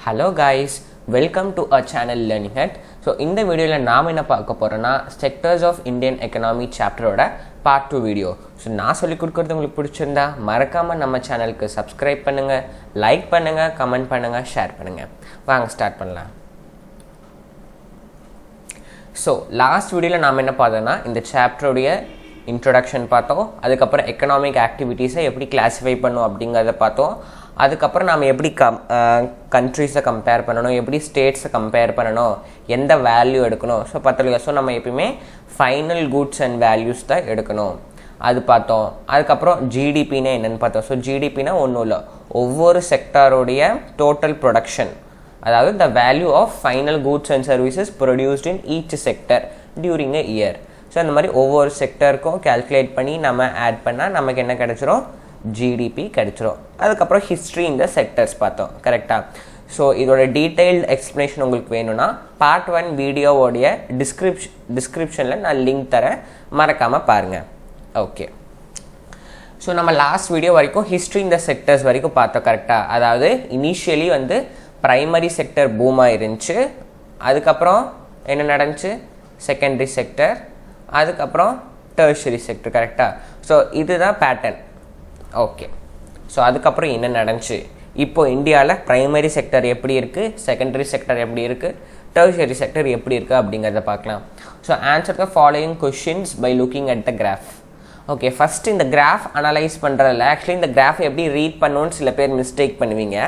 Hello guys, welcome to our channel Learning Hat. So இந்த வீடியோல நாம என்ன பார்க்க போறோம்னா Sectors of Indian Economy chapterோட part 2 video. So நான் சொல்லி கொடுக்கிறது உங்களுக்கு பிடிச்சிருந்தா மறக்காம நம்ம சேனலுக்கு subscribe பண்ணுங்க, லைக் பண்ணுங்க, கமெண்ட் பண்ணுங்க, ஷேர் பண்ணுங்க. வாங்க ஸ்டார்ட் பண்ணலாம். So last வீடியோல நாம என்ன பார்த்தோம்னா இந்த சாப்டரோட இன்ட்ரோடக்ஷன் பார்த்தோம். அதுக்கப்புறம் எக்கனாமிக் ஆக்டிவிட்டீஸை எப்படி கிளாஸிஃபை பண்ணும் அப்படிங்கிறத பார்த்தோம். அதுக்கப்புறம் நாம் எப்படி கண்ட்ரீஸை கம்பேர் பண்ணணும், எப்படி ஸ்டேட்ஸை கம்பேர் பண்ணணும், எந்த வேல்யூ எடுக்கணும். ஸோ பார்த்தோம். ஸோ நம்ம எப்பயுமே ஃபைனல் குட்ஸ் அண்ட் வேல்யூஸ் தான் எடுக்கணும், அது பார்த்தோம். அதுக்கப்புறம் ஜிடிபின்னா என்னென்னு பார்த்தோம். ஸோ ஜிடிபின்னா ஒன்றும் இல்லை, ஒவ்வொரு செக்டாரோடைய டோட்டல் ப்ரொடக்ஷன், அதாவது the value of final goods and services produced in each sector during a year. So அந்த மாதிரி ஒவ்வொரு செக்டருக்கும் கேல்குலேட் பண்ணி நம்ம ஆட் பண்ணால் நமக்கு என்ன கிடைச்சிரும், ஜிடிபி கிடைச்சிரும். அதுக்கப்புறம் ஹிஸ்ட்ரி இந்த செக்டர்ஸ் பார்த்தோம், கரெக்டாக. ஸோ இதோட டீட்டெயில்டு எக்ஸ்ப்ளனேஷன் உங்களுக்கு வேணும்னா பார்ட் 1 வீடியோவோடைய டிஸ்கிரிப்ஷனில் நான் லிங்க் தரேன், மறக்காமல் பாருங்கள். ஓகே. ஸோ நம்ம லாஸ்ட் வீடியோ வரைக்கும் ஹிஸ்ட்ரி இந்த செக்டர்ஸ் வரைக்கும் பார்த்தோம், கரெக்டாக. அதாவது இனிஷியலி வந்து ப்ரைமரி செக்டர் பூமாக இருந்துச்சு, அதுக்கப்புறம் என்ன நடந்துச்சு, செகண்டரி செக்டர், அதுக்கப்புறம் டெர்ஷரி செக்டர், கரெக்டாக. ஸோ இதுதான் பேட்டர்ன். ஓகே. ஸோ அதுக்கப்புறம் என்ன நடந்துச்சு, இப்போது இந்தியாவில் ப்ரைமரி செக்டர் எப்படி இருக்குது, செகண்டரி செக்டர் எப்படி இருக்குது, டெர்ஷரி செக்டர் எப்படி இருக்குது அப்படிங்கிறத பார்க்கலாம். So answer the following questions by looking at the graph. Okay, first இந்த கிராஃப் அனலைஸ் பண்ணுறதில்ல. ஆக்சுவலி இந்த கிராஃப் எப்படி ரீட் பண்ணணும்னு சில பேர் மிஸ்டேக் பண்ணுவீங்க,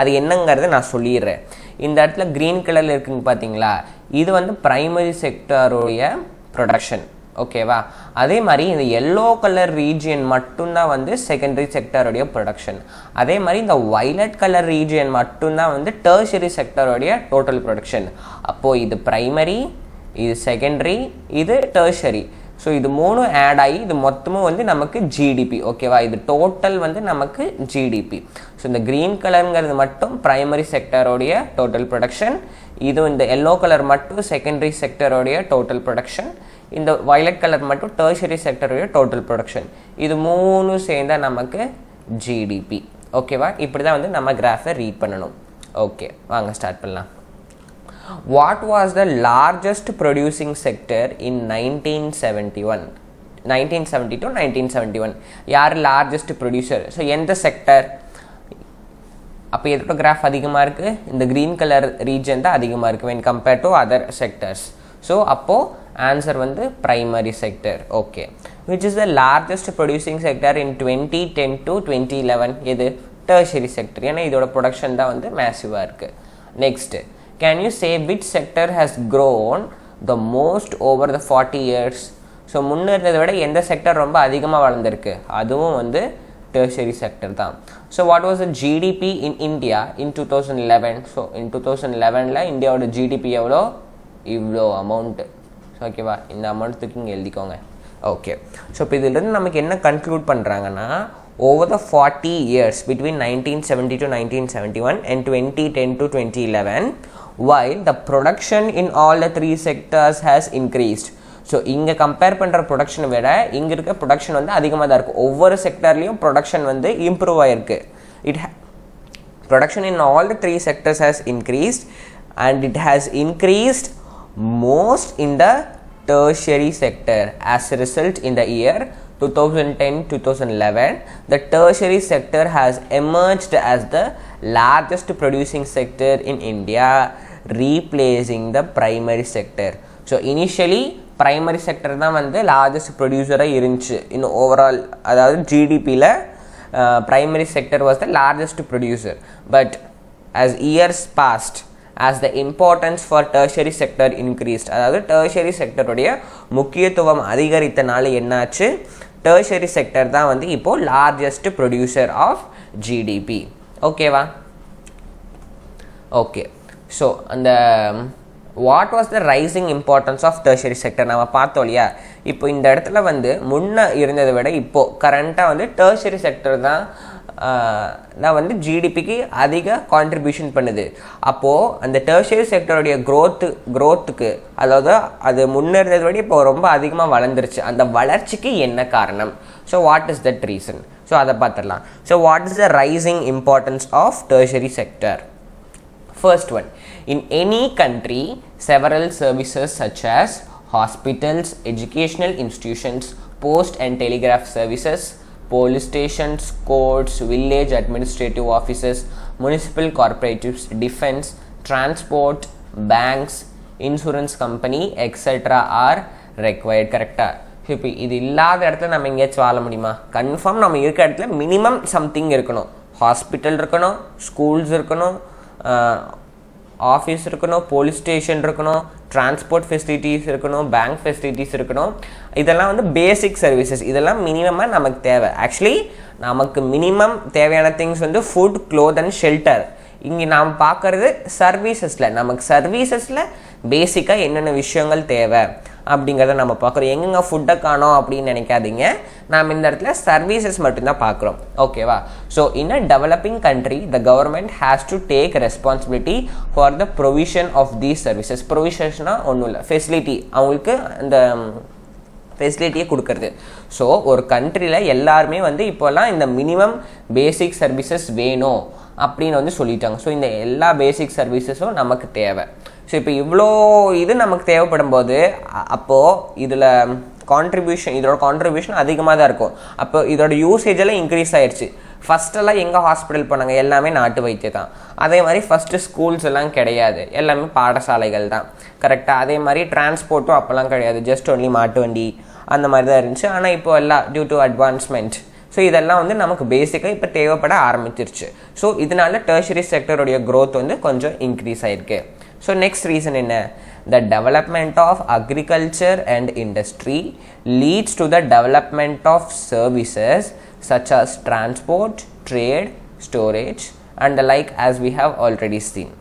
அது என்னங்கிறத நான் சொல்லிடுறேன். இந்த இடத்துல க்ரீன் கலரில் இருக்குங்க பார்த்தீங்களா, இது வந்து ப்ரைமரி செக்டருடைய ப்ரொடக்ஷன், ஓகேவா. அதே மாதிரி இந்த எல்லோ கலர் ரீஜியன் மட்டும்தான் வந்து செகண்டரி செக்டருடைய ப்ரொடக்ஷன். அதே மாதிரி இந்த வைலட் கலர் ரீஜியன் மட்டும்தான் வந்து டெர்ஷரி செக்டருடைய டோட்டல் ப்ரொடக்ஷன். அப்போது இது ப்ரைமரி, இது செகண்டரி, இது டெர்ஷரி. ஸோ இது மூணும் ஆட் ஆகி இது மொத்தமும் வந்து நமக்கு ஜிடிபி, ஓகேவா. இது டோட்டல் வந்து நமக்கு ஜிடிபி. ஸோ இந்த க்ரீன் கலருங்கிறது மட்டும் ப்ரைமரி செக்டரோடைய டோட்டல் ப்ரொடக்ஷன், இது இந்த எல்லோ கலர் மட்டும் செகண்டரி செக்டரோடைய டோட்டல் ப்ரொடக்ஷன், இந்த வயலட் கலர் மட்டும் டெர்ஷரி செக்டரோடைய டோட்டல் ப்ரொடக்ஷன். இது மூணும் சேர்ந்தால் நமக்கு ஜிடிபி, ஓகேவா. இப்படி தான் வந்து நம்ம கிராஃபை ரீட் பண்ணணும். ஓகே, வாங்க ஸ்டார்ட் பண்ணலாம். What was the largest producing sector in 1971? 1970 to 1971 யார் லார்ஜஸ்ட் ப்ரொடியூசர்? ஸோ எந்த செக்டர், அப்போ எதோட கிராஃப் அதிகமாக இருக்குது, இந்த க்ரீன் கலர் ரீஜன் தான் அதிகமாக இருக்குது when compared to other sectors. So அப்போது ஆன்சர் வந்து primary sector. Okay. which is the largest producing sector in 2010 to 2011? எது, டெர்ஷரி செக்டர். ஏன்னா இதோட ப்ரொடக்ஷன் தான் வந்து மேசிவாக இருக்குது. Next, can you say which sector has grown the most over the 40 years? So முன்னே இருந்ததை விட எந்த செக்டர் ரொம்ப அதிகமாக வளர்ந்துருக்கு, அதுவும் வந்து டெர்ஷரி செக்டர் தான். So what was the GDP in India in 2011? So in 2011 இந்தியாவோட ஜிடிபி எவ்வளோ, இவ்வளோ அமௌண்ட்டு. ஸோ ஓகேவா, இந்த அமௌண்ட்டுக்கு இங்கே எழுதிக்கோங்க. ஓகே. ஸோ இப்போ இதிலிருந்து நமக்கு என்ன கன்க்ளூட் பண்ணுறாங்கன்னா, over the 40 years between 1970 to 1971 and 2010 to 2011, while the production in all the three sectors has increased. So இங்கே கம்பேர் பண்ணுற ப்ரொடக்ஷனை விட இங்கே இருக்க ப்ரொடக்ஷன் வந்து அதிகமாக தான் இருக்குது. ஒவ்வொரு செக்டர்லேயும் ப்ரொடக்ஷன் வந்து இம்ப்ரூவ் ஆகிருக்கு. Production in all the 3 sectors has increased and it has increased most in the tertiary sector. As a result, in the year 2010-2011, the tertiary sector has emerged as the largest producing sector in India, replacing the primary sector. So initially primary sector தான் வந்து largest producer இருந்துச்சு in overall, அதாவது GDPல primary sector was the largest producer. But as years passed, as the importance for tertiary sector increased, அதாவது tertiary sector உடைய முக்கியத்துவம் அதிகரித்தனால என்னாச்சு, tertiary sector தான் வந்து இப்போ largest producer of GDP, ஓகேவா. ஓகே. ஸோ அந்த what was the rising importance of tertiary sector நம்ம பார்த்தோம் இல்லையா. இப்போ இந்த இடத்துல வந்து முன்னே இருந்ததை விட இப்போது கரண்ட்டாக வந்து டெர்ஷரி செக்டர் தான் வந்து ஜிடிபிக்கு அதிக கான்ட்ரிபியூஷன் பண்ணுது. அப்போது அந்த டெர்ஷரி செக்டருடைய க்ரோத்துக்கு, அதாவது அது முன்னே இருந்ததை விட இப்போ ரொம்ப அதிகமாக வளர்ந்துருச்சு. அந்த வளர்ச்சிக்கு என்ன காரணம்? So what is that reason? So அதை பார்த்துடலாம். So what is the rising importance of tertiary sector? First one, in any country, several services such as hospitals, educational institutions, post and telegraph services, police stations, courts, village administrative offices, municipal cooperatives, defense, transport, banks, insurance company, etc. are required. கரெக்டா? இப்போ இது இல்லாத இடத்துல நம்ம எங்கேயாச்சும் வாழ முடியுமா? Confirm நம்ம இருக்கிற இடத்துல மினிமம் சம்திங் இருக்கணும். ஹாஸ்பிட்டல் இருக்கணும், ஸ்கூல்ஸ் இருக்கணும், ஆஃபீஸ் இருக்கணும், போலீஸ் ஸ்டேஷன் இருக்கணும், டிரான்ஸ்போர்ட் ஃபெசிலிட்டிஸ் இருக்கணும், பேங்க் ஃபெசிலிட்டிஸ் இருக்கணும். இதெல்லாம் வந்து பேசிக் சர்வீசஸ். இதெல்லாம் மினிமமாக நமக்கு தேவை. ஆக்சுவலி நமக்கு மினிமம் தேவையான திங்ஸ் வந்து ஃபுட், க்ளோத் அண்ட் ஷெல்டர். இங்கே நாம் பார்க்குறது சர்வீசஸில், நமக்கு சர்வீசஸில் பேசிக்காக என்னென்ன விஷயங்கள் தேவை அப்படிங்கிறத நம்ம பார்க்குறோம். எங்கெங்க ஃபுட்டை காணோம் அப்படின்னு நினைக்காதீங்க, நாம் இந்த இடத்துல சர்வீசஸ் மட்டும்தான் பார்க்குறோம். ஓகேவா? So in a developing country the government has to take responsibility for the provision of these services. ப்ரொவிஷன்ஸ்னால் ஒன்றும் இல்லை, ஃபெசிலிட்டி, அவங்களுக்கு அந்த ஃபெசிலிட்டியை கொடுக்கறது. ஸோ ஒரு கண்ட்ரியில் எல்லாருமே வந்து இப்போல்லாம் இந்த மினிமம் பேசிக் சர்வீசஸ் வேணும் அப்படின்னு வந்து சொல்லிட்டாங்க. ஸோ இந்த எல்லா பேசிக் சர்வீசஸும் நமக்கு தேவை. ஸோ இப்போ இவ்வளோ இது நமக்கு தேவைப்படும் போது அப்போது இதில் இதோட கான்ட்ரிபியூஷன் அதிகமாக தான் இருக்கும். அப்போ இதோட யூசேஜ் எல்லாம் இன்க்ரீஸ் ஆயிடுச்சு. ஃபஸ்ட்டெல்லாம் எங்கே ஹாஸ்பிட்டல் போனாங்க? எல்லாமே நாட்டு வைத்தியம் தான். அதே மாதிரி ஃபஸ்ட்டு ஸ்கூல்ஸ் எல்லாம் கிடையாது, எல்லாமே பாடசாலைகள் தான். கரெக்டாக? அதே மாதிரி டிரான்ஸ்போர்ட்டும் அப்போல்லாம் கிடையாது, ஜஸ்ட் ஒன்லி மாட்டு வண்டி அந்த மாதிரி தான் இருந்துச்சு. ஆனால் இப்போ எல்லாம் டியூ டு அட்வான்ஸ்மெண்ட், ஸோ இதெல்லாம் வந்து நமக்கு பேசிக்காக இப்போ தேவைப்பட ஆரம்பிச்சிருச்சு. ஸோ இதனால டெர்ஷரி செக்டருடைய க்ரோத் வந்து கொஞ்சம் இன்க்ரீஸ் ஆகிருக்கு. ஸோ நெக்ஸ்ட் ரீசன் என்ன? The development of agriculture and industry leads to the development of services such as transport, trade, storage and the like, as we have already seen.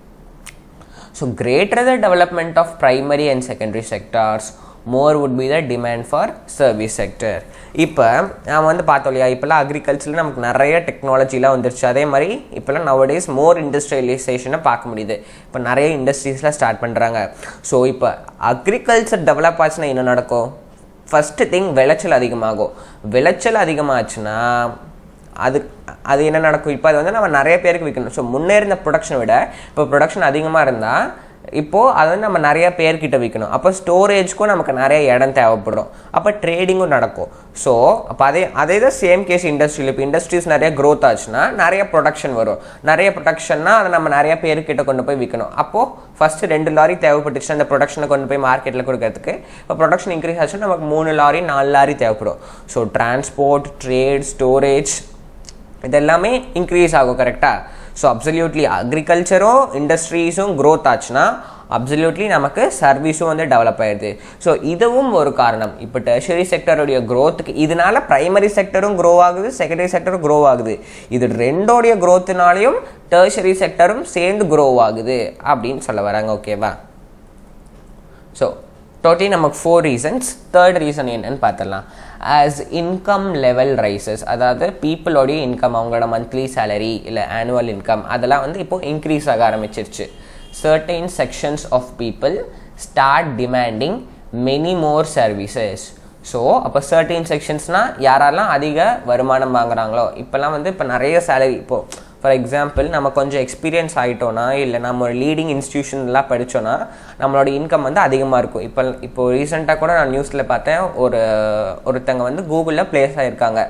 So greater the development of primary and secondary sectors, more would be the demand for service sector. இப்போ நாம் வந்து பார்த்தோம் இல்லையா, இப்போல்லாம் அக்ரிகல்ச்சரில் நமக்கு நிறைய டெக்னாலஜிலாம் வந்துருச்சு. அதே மாதிரி இப்போல்லாம் நவடேஸ் மோர் இண்டஸ்ட்ரியலைசேஷனை பார்க்க முடியுது. இப்போ நிறைய இண்டஸ்ட்ரீஸ்லாம் ஸ்டார்ட் பண்ணுறாங்க. ஸோ இப்போ அக்ரிகல்ச்சர் டெவலப் ஆச்சுன்னா என்ன நடக்கும்? ஃபஸ்ட்டு திங், விளைச்சல் அதிகமாகும். விளைச்சல் அதிகமாகச்சுன்னா அது என்ன நடக்கும்? இப்போ அது வந்து நம்ம நிறைய பேருக்கு விற்கணும். ஸோ முன்னேறின ப்ரொடக்ஷனை விட இப்போ ப்ரொடக்ஷன் அதிகமாக இருந்தால் இப்போது அதை வந்து நம்ம நிறையா பேர்கிட்ட விற்கணும். அப்போ ஸ்டோரேஜ்க்கும் நமக்கு நிறைய இடம் தேவைப்படும். அப்போ ட்ரேடிங்கும் நடக்கும். ஸோ அப்போ அதே தான் சேம் கேஸ் இண்டஸ்ட்ரியில். இப்போ இண்டஸ்ட்ரீஸ் நிறைய க்ரோத் ஆச்சுன்னா நிறைய ப்ரொடக்ஷன் வரும். நிறைய ப்ரொடக்ஷன்னா அதை நம்ம நிறைய பேர்கிட்ட கொண்டு போய் விற்கணும். அப்போது ஃபஸ்ட்டு 2 லாரி தேவைப்பட்டுச்சுன்னா அந்த ப்ரொடக்ஷனை கொண்டு போய் மார்க்கெட்டில் கொடுக்கறதுக்கு இப்போ ப்ரொடக்ஷன் இன்க்ரீஸ் ஆச்சுன்னா நமக்கு 3 லாரி 4 லாரி தேவைப்படும். ஸோ டிரான்ஸ்போர்ட், ட்ரேட், ஸ்டோரேஜ் இதெல்லாமே இன்க்ரீஸ் ஆகும். கரெக்டாக? ஸோ அப்சல்யூட்லி அக்ரிகல்ச்சரும் இண்டஸ்ட்ரீஸும் க்ரோத் ஆச்சுன்னா அப்சல்யூட்லி நமக்கு சர்வீஸும் வந்து டெவலப் ஆயிடுது. ஸோ இதுவும் ஒரு காரணம். இப்போ டெர்ஷரி செக்டருடைய க்ரோத்துக்கு இதனால ப்ரைமரி செக்டரும் க்ரோ ஆகுது, செகண்டரி செக்டரும் க்ரோ ஆகுது. இது ரெண்டோடைய க்ரோத்துனாலையும் டெர்ஷரி செக்டரும் சேர்ந்து க்ரோ ஆகுது அப்படின்னு சொல்ல வராங்க. ஓகேவா? ஸோ டோட்டலி நமக்கு 4 ரீசன்ஸ். தேர்ட் ரீசன் என்னன்னு பார்த்துடலாம். ஆஸ் இன்கம் லெவல் ரைசஸ், அதாவது பீப்புளோடைய இன்கம், அவங்களோட மந்த்லி சேலரி இல்லை ஆனுவல் இன்கம் அதெல்லாம் வந்து இப்போது இன்க்ரீஸ் ஆக ஆரம்பிச்சிருச்சு. certain sections of people start demanding many more services. So அப்போ certain sectionsனால் யாரெல்லாம் அதிக வருமானம் வாங்குறாங்களோ, இப்போல்லாம் வந்து இப்போ நிறைய சேலரி, இப்போது ஃபார் எக்ஸாம்பிள் நம்ம கொஞ்சம் எக்ஸ்பீரியன்ஸ் ஆகிட்டோன்னா இல்லை நம்ம ஒரு லீடிங் இன்ஸ்டியூஷன்லாம் படித்தோன்னா நம்மளோட இன்கம் வந்து அதிகமாக இருக்கும். இப்போ ரீசெண்டாக கூட நான் நியூஸில் பார்த்தேன், ஒருத்தங்க வந்து கூகுளில் ப்ளேஸ் ஆகிருக்காங்க.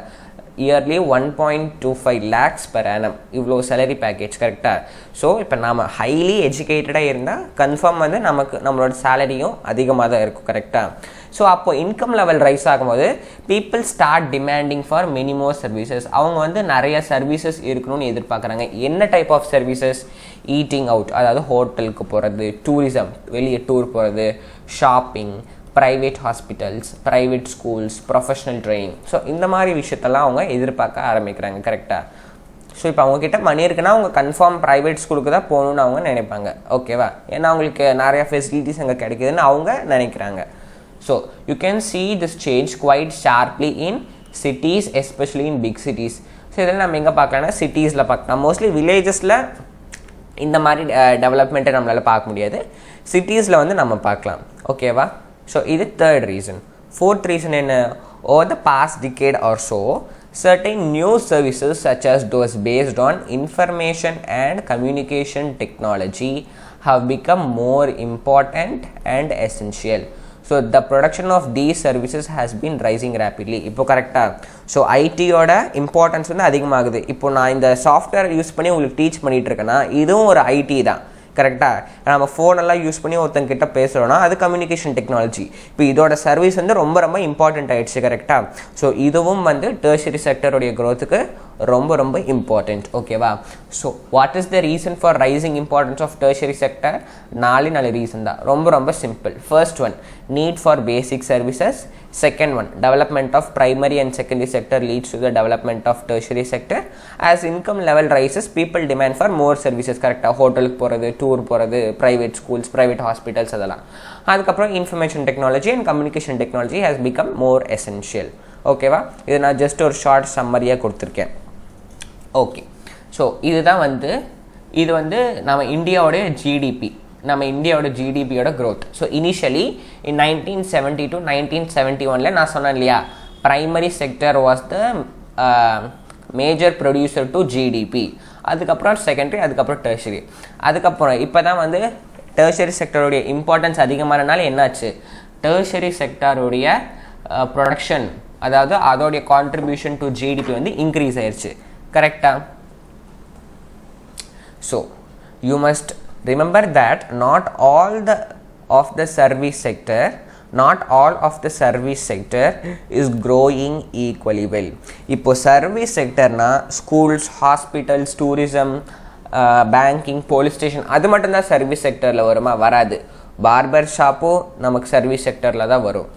இயர்லி 1.25 lakhs per annum, இவ்வளோ சேலரி பேக்கேஜ். கரெக்டாக? ஸோ இப்போ நம்ம ஹைலி எஜுகேட்டடாக இருந்தால் கன்ஃபார்ம் வந்து நம்மளோட சேலரியும் அதிகமாக தான் இருக்கும். கரெக்டாக? ஸோ அப்போது இன்கம் லெவல் ரைஸ் ஆகும்போது people start demanding for many more services. அவங்க வந்து நிறைய சர்வீசஸ் இருக்கணும்னு எதிர்பார்க்குறாங்க. என்ன type of services? Eating out, அதாவது ஹோட்டலுக்கு போகிறது, டூரிசம், வெளியே டூர் போகிறது, shopping, private hospitals, private schools, professional training. So இந்த மாதிரி விஷயத்தெல்லாம் அவங்க எதிர்பார்க்க ஆரம்பிக்கிறாங்க. கரெக்டாக? ஸோ இப்போ அவங்கக்கிட்ட மணி இருக்குன்னா அவங்க கன்ஃபார்ம் ப்ரைவேட் ஸ்கூலுக்கு தான் போகணுன்னு அவங்க நினைப்பாங்க. ஓகேவா? ஏன்னா அவங்களுக்கு நிறையா ஃபெசிலிட்டிஸ் அங்கே கிடைக்குதுன்னு அவங்க நினைக்கிறாங்க. So you can see this change quite sharply in cities, especially in big cities. So இதெல்லாம் நம்ம எங்கே பார்க்கலாம்னா சிட்டிஸில் பார்க்கலாம். மோஸ்ட்லி வில்லேஜஸில் இந்த மாதிரி டெவலப்மெண்ட்டை நம்மளால் பார்க்க முடியாது. சிட்டிஸில் வந்து நம்ம பார்க்கலாம். ஓகேவா? ஸோ இது தேர்ட் ரீசன். ஃபோர்த் ரீசன் என்ன? Over the past decade or so certain new services such as those based on information and communication technology have become more important and essential. So the production of these services has been rising rapidly. இப்போ கரெக்டா? So ஐடியோட importance வந்து அதிகமாகுது. இப்போ நான் இந்த software use பண்ணி உங்களுக்கு teach பண்ணிட்டு இருக்கேன்னா இதுவும் ஒரு ஐடி தான். கரெக்டாக? நம்ம ஃபோனெல்லாம் யூஸ் பண்ணி ஒருத்தங்கிட்ட பேசுகிறோன்னா அது கம்யூனிகேஷன் டெக்னாலஜி. இப்போ இதோட சர்வீஸ் வந்து ரொம்ப ரொம்ப இம்பார்ட்டண்ட் ஆகிடுச்சு. கரெக்டாக? ஸோ இதுவும் வந்து டெர்ஷரி செக்டருடைய க்ரோத்துக்கு ரொம்ப ரொம்ப இம்பார்ட்டண்ட். ஓகேவா? So what is the reason for rising importance of tertiary sector? நாலு ரீசன் தான். ரொம்ப ரொம்ப simple. First one, need for basic services. Second one, development of primary and secondary sector leads to the development of tertiary sector. As income level rises, people demand for more services. Correct? Hotel போறது, tour போறது, private schools, private hospitals அதெல்லாம். அதுக்கப்புறம் information technology and communication technology has become more essential. ஓகேவா? இது நான் just ஒரு short சம்மரியாக கொடுத்துருக்கேன். Okay, so இது வந்து நம்ம இந்தியாவோடைய ஜிடிபி, நம்ம இந்தியாவோட ஜிடிபியோட growth. So initially in 1970 to 1971 நான் சொன்னேன் இல்லையா, primary sector was the major producer to GDP. அதுக்கப்புறம் செகண்டரி, அதுக்கப்புறம் டெர்ஷரி. அதுக்கப்புறம் இப்போ தான் வந்து டெர்ஷரி செக்டருடைய இம்பார்ட்டன்ஸ் அதிகமானனால என்னாச்சு, டெர்ஷரி செக்டருடைய ப்ரொடக்ஷன், அதாவது அதோடைய கான்ட்ரிபியூஷன் டு ஜிடிபி வந்து இன்க்ரீஸ் ஆயிடுச்சு. கரெக்டாக? So you must remember that not all of the service sector is growing equally well. இப்போ சர்வீஸ் செக்டர்னா schools, hospitals, tourism, banking, police station அது மட்டும்தான் சர்வீஸ் செக்டரில் வருமா? வராது. பார்பர் ஷாப்பும் நமக்கு சர்வீஸ் செக்டரில் தான் வரும்.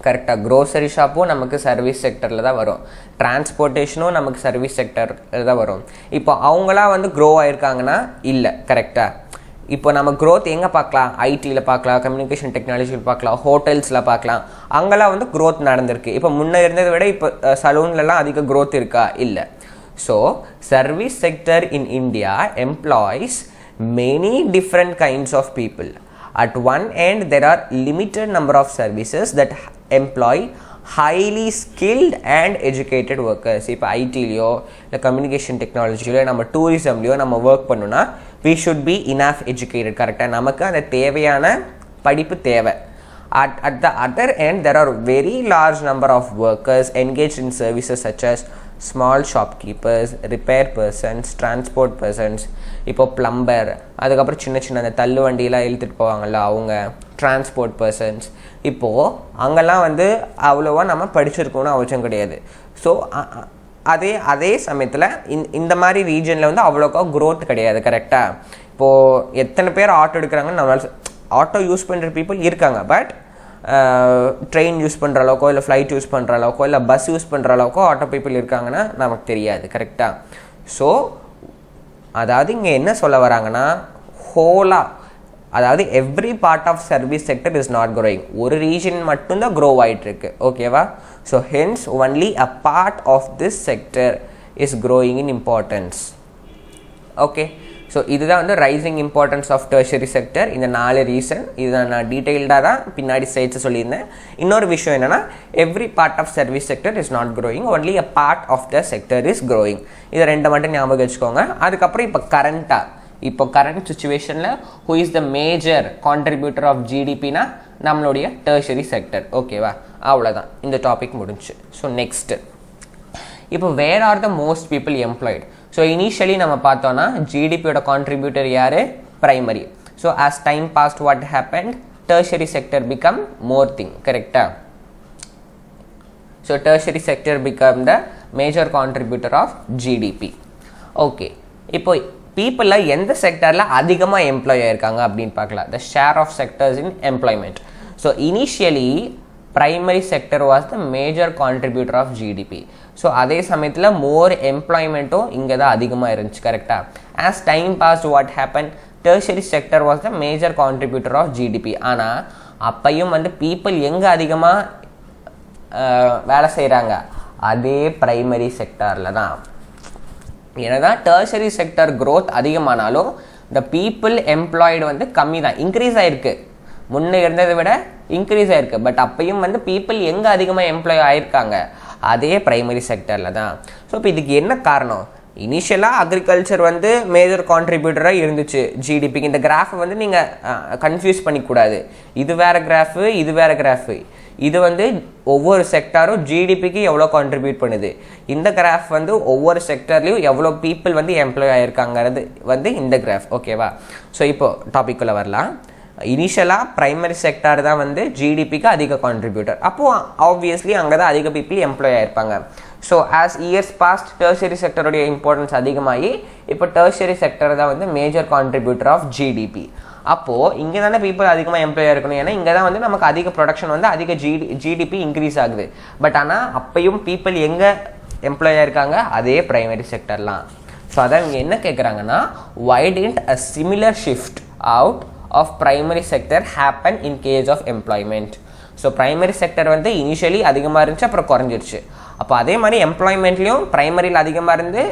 கரெக்டாக? க்ரோசரி ஷாப்பும் நமக்கு சர்வீஸ் செக்டரில் தான் வரும். டிரான்ஸ்போர்ட்டேஷனும் நமக்கு சர்வீஸ் செக்டரில் தான் வரும். இப்போ அவங்களாம் வந்து க்ரோ ஆகிருக்காங்கன்னா இல்லை. கரெக்டாக? இப்போ நம்ம க்ரோத் எங்கே பார்க்கலாம்? ஐடியில் பார்க்கலாம், கம்யூனிகேஷன் டெக்னாலஜியில் பார்க்கலாம், ஹோட்டல்ஸில் பார்க்கலாம். அங்கெல்லாம் வந்து க்ரோத் நடந்திருக்கு. இப்போ முன்னே இருந்ததை விட இப்போ சலூன்லலாம் அதிக க்ரோத் இருக்கா? இல்லை. So service sector in India employs many different kinds of people. At one end, there are limited number of services that employ highly skilled and educated workers. இப்போ ஐடிலையோ இல்லை கம்யூனிகேஷன் டெக்னாலஜிலையோ நம்ம டூரிசம்லையோ நம்ம ஒர்க் பண்ணோன்னா we should be enough educated. கரெக்டாக? நமக்கு அந்த தேவையான படிப்பு தேவை. At the other end, there are very large number of workers engaged in services such as small shopkeepers, repair persons, transport persons, இப்போ பிளம்பர், அதுக்கப்புறம் சின்ன அந்த தள்ளு வண்டியெலாம் இழுத்துட்டு போவாங்கள்ல அவங்க, டிரான்ஸ்போர்ட் பர்சன்ஸ். இப்போது அங்கெல்லாம் வந்து அவ்வளோவா நம்ம படிச்சிருக்கணும்னு அவசியம் கிடையாது. ஸோ அதே சமயத்தில் இந்த மாதிரி ரீஜனில் வந்து அவ்வளோக்கா க்ரோத் கிடையாது. கரெக்டாக? இப்போது எத்தனை பேர் ஆட்டோ எடுக்கிறாங்கன்னு நம்மளால், ஆட்டோ யூஸ் பண்ணுற பீப்புள் இருக்காங்க, பட் ட்ரெயின் யூஸ் பண்ணுற அளவுக்கோ இல்லை ஃப்ளைட் யூஸ் பண்ணுற அளவுக்கோ இல்லை பஸ் யூஸ் பண்ணுற அளவுக்கோ ஆட்டோ பீப்புள் இருக்காங்கன்னா நமக்கு தெரியாது. கரெக்டாக? ஸோ அதாவது இங்கே என்ன சொல்ல வராங்கன்னா, ஹோலாக, அதாவது every part of service sector is not growing. ஒரு ரீஜன் மட்டும்தான் க்ரோ ஆகிட்டு இருக்கு. ஓகேவா? So hence only a part of this sector is growing in importance. Okay, so இதுதான் வந்து rising importance of tertiary sector. இந்த 4 ரீசன், இதை நான் டீட்டெயில்டாக தான் பின்னாடி ஸ்லைட்ஸ் சொல்லியிருந்தேன். இன்னொரு விஷயம் என்னென்னா, every part of service sector is not growing, only a part of the sector is growing. இதை 2 மட்டும் ஞாபகம் வச்சுக்கோங்க. அதுக்கப்புறம் இப்போ கரண்ட் சுச்சுவேஷனில் who is the major contributor of ஜிடிபினா நம்மளுடைய டெர்ஷரி செக்டர். ஓகேவா? அவ்வளோதான், இந்த டாபிக் முடிஞ்சு. ஸோ நெக்ஸ்ட்டு, இப்போ where are the most people employed? So initially நம்ம பார்த்தோன்னா ஜிடிபியோட கான்ட்ரிபியூட்டர் யார்? Primary. So as time passed what happened, tertiary sector become more thing. கரெக்டாக? So tertiary sector become the major contributor of GDP. Okay, இப்போ பீப்புளில் எந்த செக்டரில் அதிகமாக எம்ப்ளாய் ஆயிருக்காங்க அப்படின்னு பார்க்கலாம். The share of sectors in employment. So initially primary sector was the major contributor of GDP. So அதே சமயத்தில் மோர் எம்ப்ளாய்மெண்ட்டும் இங்கே தான் அதிகமாக இருந்துச்சு. கரெக்டாக? As time passed what happen, tertiary sector was the major contributor of GDP. ஆனால் அப்பையும் வந்து பீப்புள் எங்கே அதிகமாக வேலை செய்கிறாங்க? அதே பிரைமரி செக்டாரில் தான். ஏன்னா டெர்ஷரி செக்டர் க்ரோத் அதிகமானாலும் இந்த பீப்புள் எம்ப்ளாய்டு வந்து கம்மி தான், இன்க்ரீஸ் ஆகிருக்கு. முன்னே இருந்ததை விட இன்க்ரீஸ் ஆகிருக்கு. பட் அப்பையும் வந்து பீப்புள் எங்கே அதிகமாக எம்ப்ளாய் ஆகிருக்காங்க? அதே ப்ரைமரி செக்டரில் தான். ஸோ இப்போ இதுக்கு என்ன காரணம்? இனிஷியலாக அக்ரிகல்ச்சர் வந்து மேஜர் கான்ட்ரிபியூட்டராக இருந்துச்சு ஜிடிபிக்கு. இந்த கிராஃபை வந்து நீங்கள் கன்ஃபியூஸ் பண்ணிக்கூடாது. இது வேறு கிராஃபு, இது வேறு கிராஃபு. இது வந்து ஒவ்வொரு செக்டாரும் ஜிடிபிக்கு எவ்வளோ கான்ட்ரிபியூட் பண்ணுது. இந்த கிராஃப் வந்து ஒவ்வொரு செக்டர்லேயும் எவ்வளோ பீப்புள் வந்து எம்ப்ளாய் ஆகிருக்காங்கிறது வந்து இந்த கிராஃப். ஓகேவா? ஸோ இப்போது டாபிக்குள்ளே வரலாம். இனிஷியலாக ப்ரைமரி செக்டார் தான் வந்து ஜிடிபிக்கு அதிக கான்ட்ரிபியூட்டர். அப்போது ஆப்வியஸ்லி அங்கே தான் அதிக பீப்புள் எம்ப்ளாய் ஆகிருப்பாங்க. So as years passed tertiary செக்டருடைய இம்பார்ட்டன்ஸ் அதிகமாகி இப்போ டெர்ஷரி செக்டர் தான் வந்து மேஜர் கான்ட்ரிபியூட்டர் ஆஃப் ஜிடிபி. அப்போது இங்கே தானே பீப்புள் அதிகமாக எம்ப்ளாய் இருக்கணும். ஏன்னா இங்கே தான் வந்து நமக்கு அதிக ப்ரொடக்ஷன் வந்து அதிக ஜிடிபி இன்க்ரீஸ் ஆகுது. பட் ஆனால் அப்பையும் பீப்புள் எங்கே எம்ப்ளாய் ஆயிருக்காங்க? அதே ப்ரைமரி செக்டர்லாம். ஸோ அதான் இங்கே என்ன கேட்குறாங்கன்னா, why didn't a similar shift out of primary sector happen in case of employment? So primary sector வந்து இனிஷியலி அதிகமாக இருந்துச்சு, அப்புறம் குறைஞ்சிருச்சு. அப்போ அதே மாதிரி எம்ப்ளாய்மெண்ட்லேயும் ப்ரைமரியில் அதிகமாக இருந்து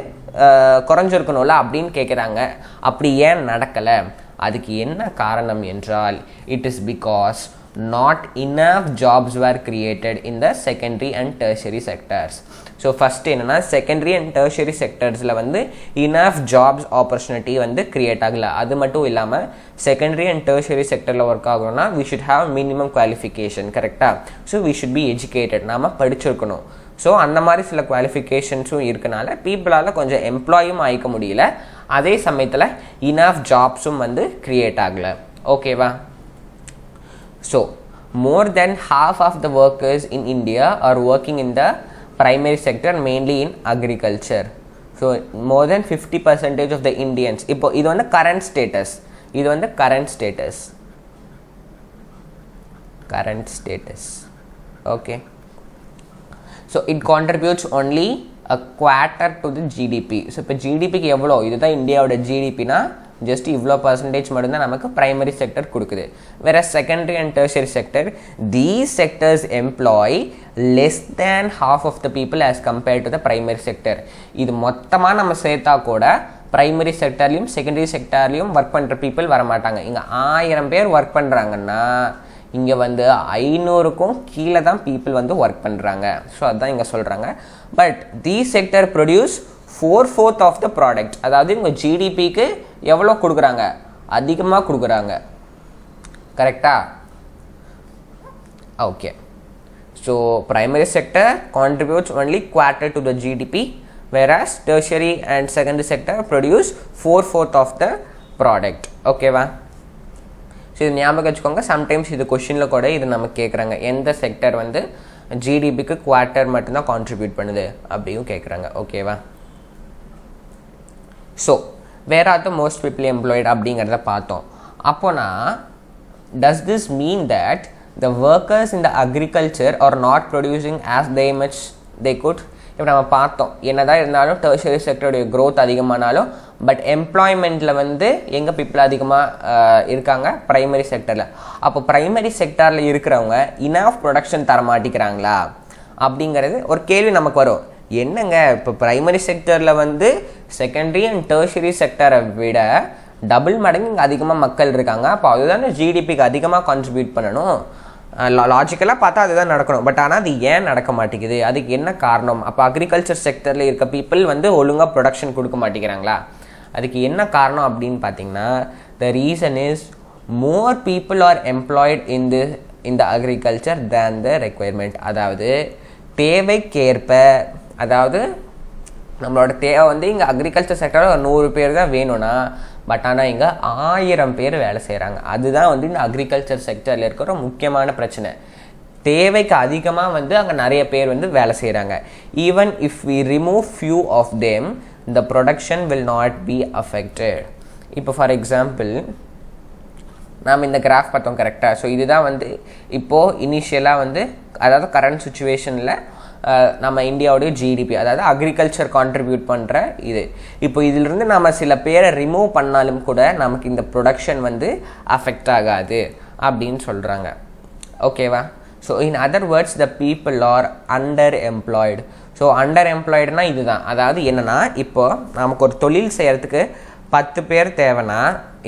குறைஞ்சிருக்கணும்ல அப்படின்னு கேட்குறாங்க. அப்படி ஏன் நடக்கலை? அதுக்கு என்ன காரணம் என்றால், it is because not enough jobs were created in the secondary and tertiary sectors. So first என்னென்னா, செகண்டரி அண்ட் டெர்ஷரி செக்டர்ஸில் வந்து இனஃப் ஜாப்ஸ் ஆப்பர்ச்சுனிட்டி வந்து க்ரியேட் ஆகலை. அது மட்டும் இல்லாமல் செகண்டரி அண்ட் டெர்ஷரி செக்டரில் ஒர்க் ஆகணும்னா we should have minimum qualification. கரெக்டாக? So we should be educated. நாம் படிச்சிருக்கணும். ஸோ அந்த மாதிரி சில குவாலிஃபிகேஷன்ஸும் இருக்கனால பீப்புளால் கொஞ்சம் எம்ப்ளாயும் ஆகிக்க முடியல. அதே சமயத்தில் இனஃப் ஜாப்ஸும் வந்து க்ரியேட் ஆகலை. ஓகேவா? So, more than half of the workers in India are working in the primary sector, mainly in agriculture. So, more than 50% of the Indians. இப்போ இது வந்து current status. இது வந்து current status. Current status. Okay. So, it contributes only a quarter to the GDP. So, இப்போ GDPக்கு எவ்வளோ? இதுதான் இந்தியாவோட GDPனா just இவ்வளோ பர்சன்டேஜ் மட்டும்தான் நமக்கு ப்ரைமரி செக்டர் கொடுக்குது. வேற secondary and tertiary sector, these sectors employ less than half of the people as compared to the primary sector. இது மொத்தமாக நம்ம சேர்த்தா கூட ப்ரைமரி செக்டர்லையும் செகண்டரி செக்டர்லையும் ஒர்க் பண்ணுற பீப்புள் வரமாட்டாங்க. இங்கே 1000 பேர் ஒர்க் பண்ணுறாங்கன்னா இங்கே வந்து 500க்கும் கீழே தான் பீப்புள் வந்து ஒர்க் பண்ணுறாங்க. ஸோ அதுதான் இங்கே சொல்கிறாங்க. But these sector produce 4/4 of the product. அதாவது இவங்க ஜிடிபிக்கு எவ்வளோ கொடுக்குறாங்க? அதிகமாக கொடுக்குறாங்க. கரெக்டா? Okay. So primary sector contributes only quarter to the GDP, whereas tertiary and secondary sector produce 4/4 of the product. ஓகேவா? ஸோ இது ஞாபகம் வச்சுக்கோங்க. சம்டைம்ஸ் இது கொஷினில் கூட இது நமக்கு கேட்குறாங்க, எந்த செக்டர் வந்து ஜிடிபிக்கு குவார்ட்டர் மட்டும்தான் கான்ட்ரிபியூட் பண்ணுது அப்படியும் கேட்குறாங்க. ஓகேவா? So where are the most people employed அப்படிங்கிறத பார்த்தோம். அப்போனா does this mean that the workers in the agriculture are not producing as they much they good? இப்போ நம்ம பார்த்தோம், என்னதான் இருந்தாலும் டெர்ஷரி செக்டருடைய க்ரோத் அதிகமானாலும் பட் எம்ப்ளாய்மெண்ட்டில் வந்து எங்கே பீப்புள் அதிகமாக இருக்காங்க? ப்ரைமரி செக்டரில். அப்போ ப்ரைமரி செக்டரில் இருக்கிறவங்க இனஃப் ப்ரொடக்ஷன் தர மாட்டேங்கிறாங்களா அப்படிங்கிறது ஒரு கேள்வி நமக்கு வரும். என்னங்க இப்போ ப்ரைமரி செக்டரில் வந்து செகண்டரி அண்ட் டெர்ஷரி செக்டரை விட டபுள் மடங்கு இங்கே அதிகமாக மக்கள் இருக்காங்க. அப்போ அதுதானே ஜிடிபிக்கு அதிகமாக கான்ட்ரிபியூட் பண்ணணும். லாஜிக்கலாக பார்த்தா அதுதான் நடக்கணும். பட் ஆனால் அது ஏன் நடக்க மாட்டேங்குது? அதுக்கு என்ன காரணம்? அப்போ அக்ரிகல்ச்சர் செக்டரில் இருக்க பீப்புள் வந்து ஒழுங்காக ப்ரொடக்ஷன் கொடுக்க மாட்டேங்கிறாங்களா? அதுக்கு என்ன காரணம் அப்படின்னு பார்த்தீங்கன்னா, த reason is more people are employed in the agriculture than the requirement. அதாவது தேவைக்கேற்ப, அதாவது நம்மளோட தேவை வந்து இங்கே அக்ரிகல்ச்சர் செக்டரில் ஒரு 100 பேர் தான் வேணும்னா, பட் ஆனால் இங்கே 1000 பேர் வேலை செய்கிறாங்க. அதுதான் வந்து இந்த அக்ரிகல்ச்சர் செக்டரில் இருக்கிற முக்கியமான பிரச்சனை. தேவைக்கு அதிகமாக வந்து அங்கே நிறைய பேர் வந்து வேலை செய்கிறாங்க. Even if we remove few of them the production will not be affected. இப்போ ஃபார் எக்ஸாம்பிள் நாம் இந்த கிராஃப் பார்த்தோம். கரெக்டாக? ஸோ இதுதான் வந்து இப்போது இனிஷியலாக வந்து, அதாவது கரண்ட் சுச்சுவேஷனில் நம்ம இந்தியாவுடைய ஜிடிபி, அதாவது அக்ரிகல்ச்சர் கான்ட்ரிபியூட் பண்ணுற இது. இப்போ இதிலிருந்து நம்ம சில பேரை ரிமூவ் பண்ணாலும் கூட நமக்கு இந்த ப்ரொடக்ஷன் வந்து அஃபெக்ட் ஆகாது அப்படின்னு சொல்கிறாங்க. ஓகேவா? So in other words the people are under employed. So under எம்ப்ளாய்டுனா இதுதான். அதாவது என்னென்னா, இப்போது நமக்கு ஒரு தொழில் செய்கிறதுக்கு 10 பேர் தேவைன்னா,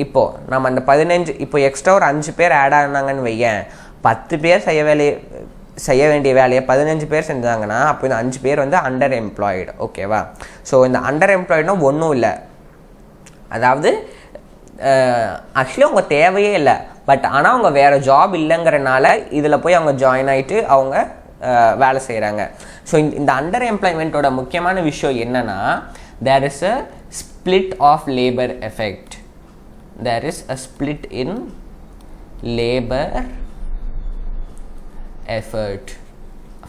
இப்போது நம்ம அந்த 15, இப்போ எக்ஸ்ட்ரா ஒரு 5 பேர் ஆட் ஆனாங்கன்னு வையேன், 10 பேர் செய்ய வேலையை செய்ய வேண்டிய வேலையை 15 பேர் செஞ்சாங்கன்னா அப்போ இந்த 5 பேர் வந்து அண்டர் எம்ப்ளாய்டு. ஓகேவா? ஸோ இந்த அண்டர் எம்ப்ளாய்டுனா ஒன்றும் இல்லை, அதாவது ஆக்சுவலி அவங்க தேவையே இல்லை, பட் ஆனால் அவங்க வேறு ஜாப் இல்லைங்கிறனால இதில் போய் அவங்க ஜாயின் ஆகிட்டு அவங்க வேலை செய்கிறாங்க. ஸோ இந்த அண்டர் எம்ப்ளாய்மெண்ட்டோட முக்கியமான விஷயம் என்னென்னா, there is a split of labor effect. There is a split in labor effort.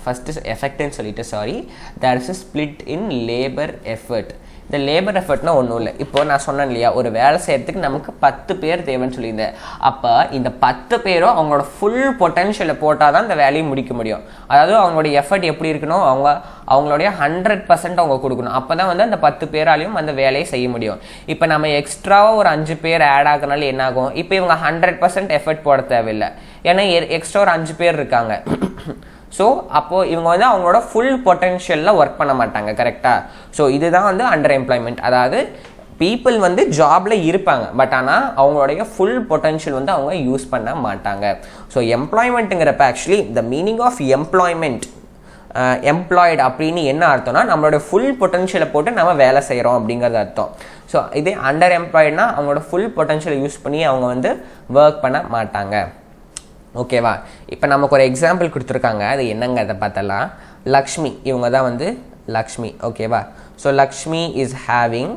First is effect and solita, sorry. There is a split in labor effort. இந்த லேபர் எஃபர்ட்னா ஒன்றும் இல்லை. இப்போ நான் சொன்னேன் இல்லையா, ஒரு வேலை செய்கிறதுக்கு நமக்கு 10 பேர் தேவைன்னு சொல்லியிருந்தேன். அப்போ இந்த 10 பேரும் அவங்களோட ஃபுல் பொட்டன்ஷியலை போட்டால் தான் இந்த வேலையை முடிக்க முடியும். அதாவது அவங்களுடைய எஃபர்ட் எப்படி இருக்கணும், அவங்களுடைய 100% அவங்க கொடுக்கணும். அப்போ தான் வந்து அந்த 10 பேராலையும் அந்த வேலையை செய்ய முடியும். இப்போ நம்ம எக்ஸ்ட்ராவாக ஒரு 5 பேர் ஆட் ஆகுறதுனால என்ன ஆகும், இப்போ இவங்க 100% எஃபர்ட் போட தேவையில்லை, ஏன்னா எக்ஸ்ட்ரா ஒரு 5 பேர் இருக்காங்க. ஸோ அப்போது இவங்க வந்து அவங்களோட ஃபுல் பொட்டென்ஷியலில் ஒர்க் பண்ண மாட்டாங்க. கரெக்டாக? ஸோ இதுதான் வந்து அண்டர் எம்ப்ளாய்மெண்ட். அதாவது பீப்புள் வந்து ஜாபில் இருப்பாங்க, பட் ஆனால் அவங்களுடைய ஃபுல் பொட்டென்ஷியல் வந்து அவங்க யூஸ் பண்ண மாட்டாங்க. ஸோ எம்ப்ளாய்மெண்ட்டுங்கிறப்ப actually the meaning of employment, employed அப்படின்னு என்ன அர்த்தம்னா, நம்மளோட ஃபுல் பொட்டென்ஷியலை போட்டு நம்ம வேலை செய்கிறோம் அப்படிங்கிறது அர்த்தம். ஸோ இதே அண்டர் எம்ப்ளாய்டுனா அவங்களோட ஃபுல் பொட்டென்ஷியலை யூஸ் பண்ணி அவங்க வந்து ஒர்க் பண்ண மாட்டாங்க. ஓகேவா? இப்போ நமக்கு ஒரு எக்ஸாம்பிள் கொடுத்துருக்காங்க, அது என்னங்க அதை பார்த்தலாம். லக்ஷ்மி, இவங்க தான் வந்து லக்ஷ்மி. ஓகேவா? So Lakshmi is having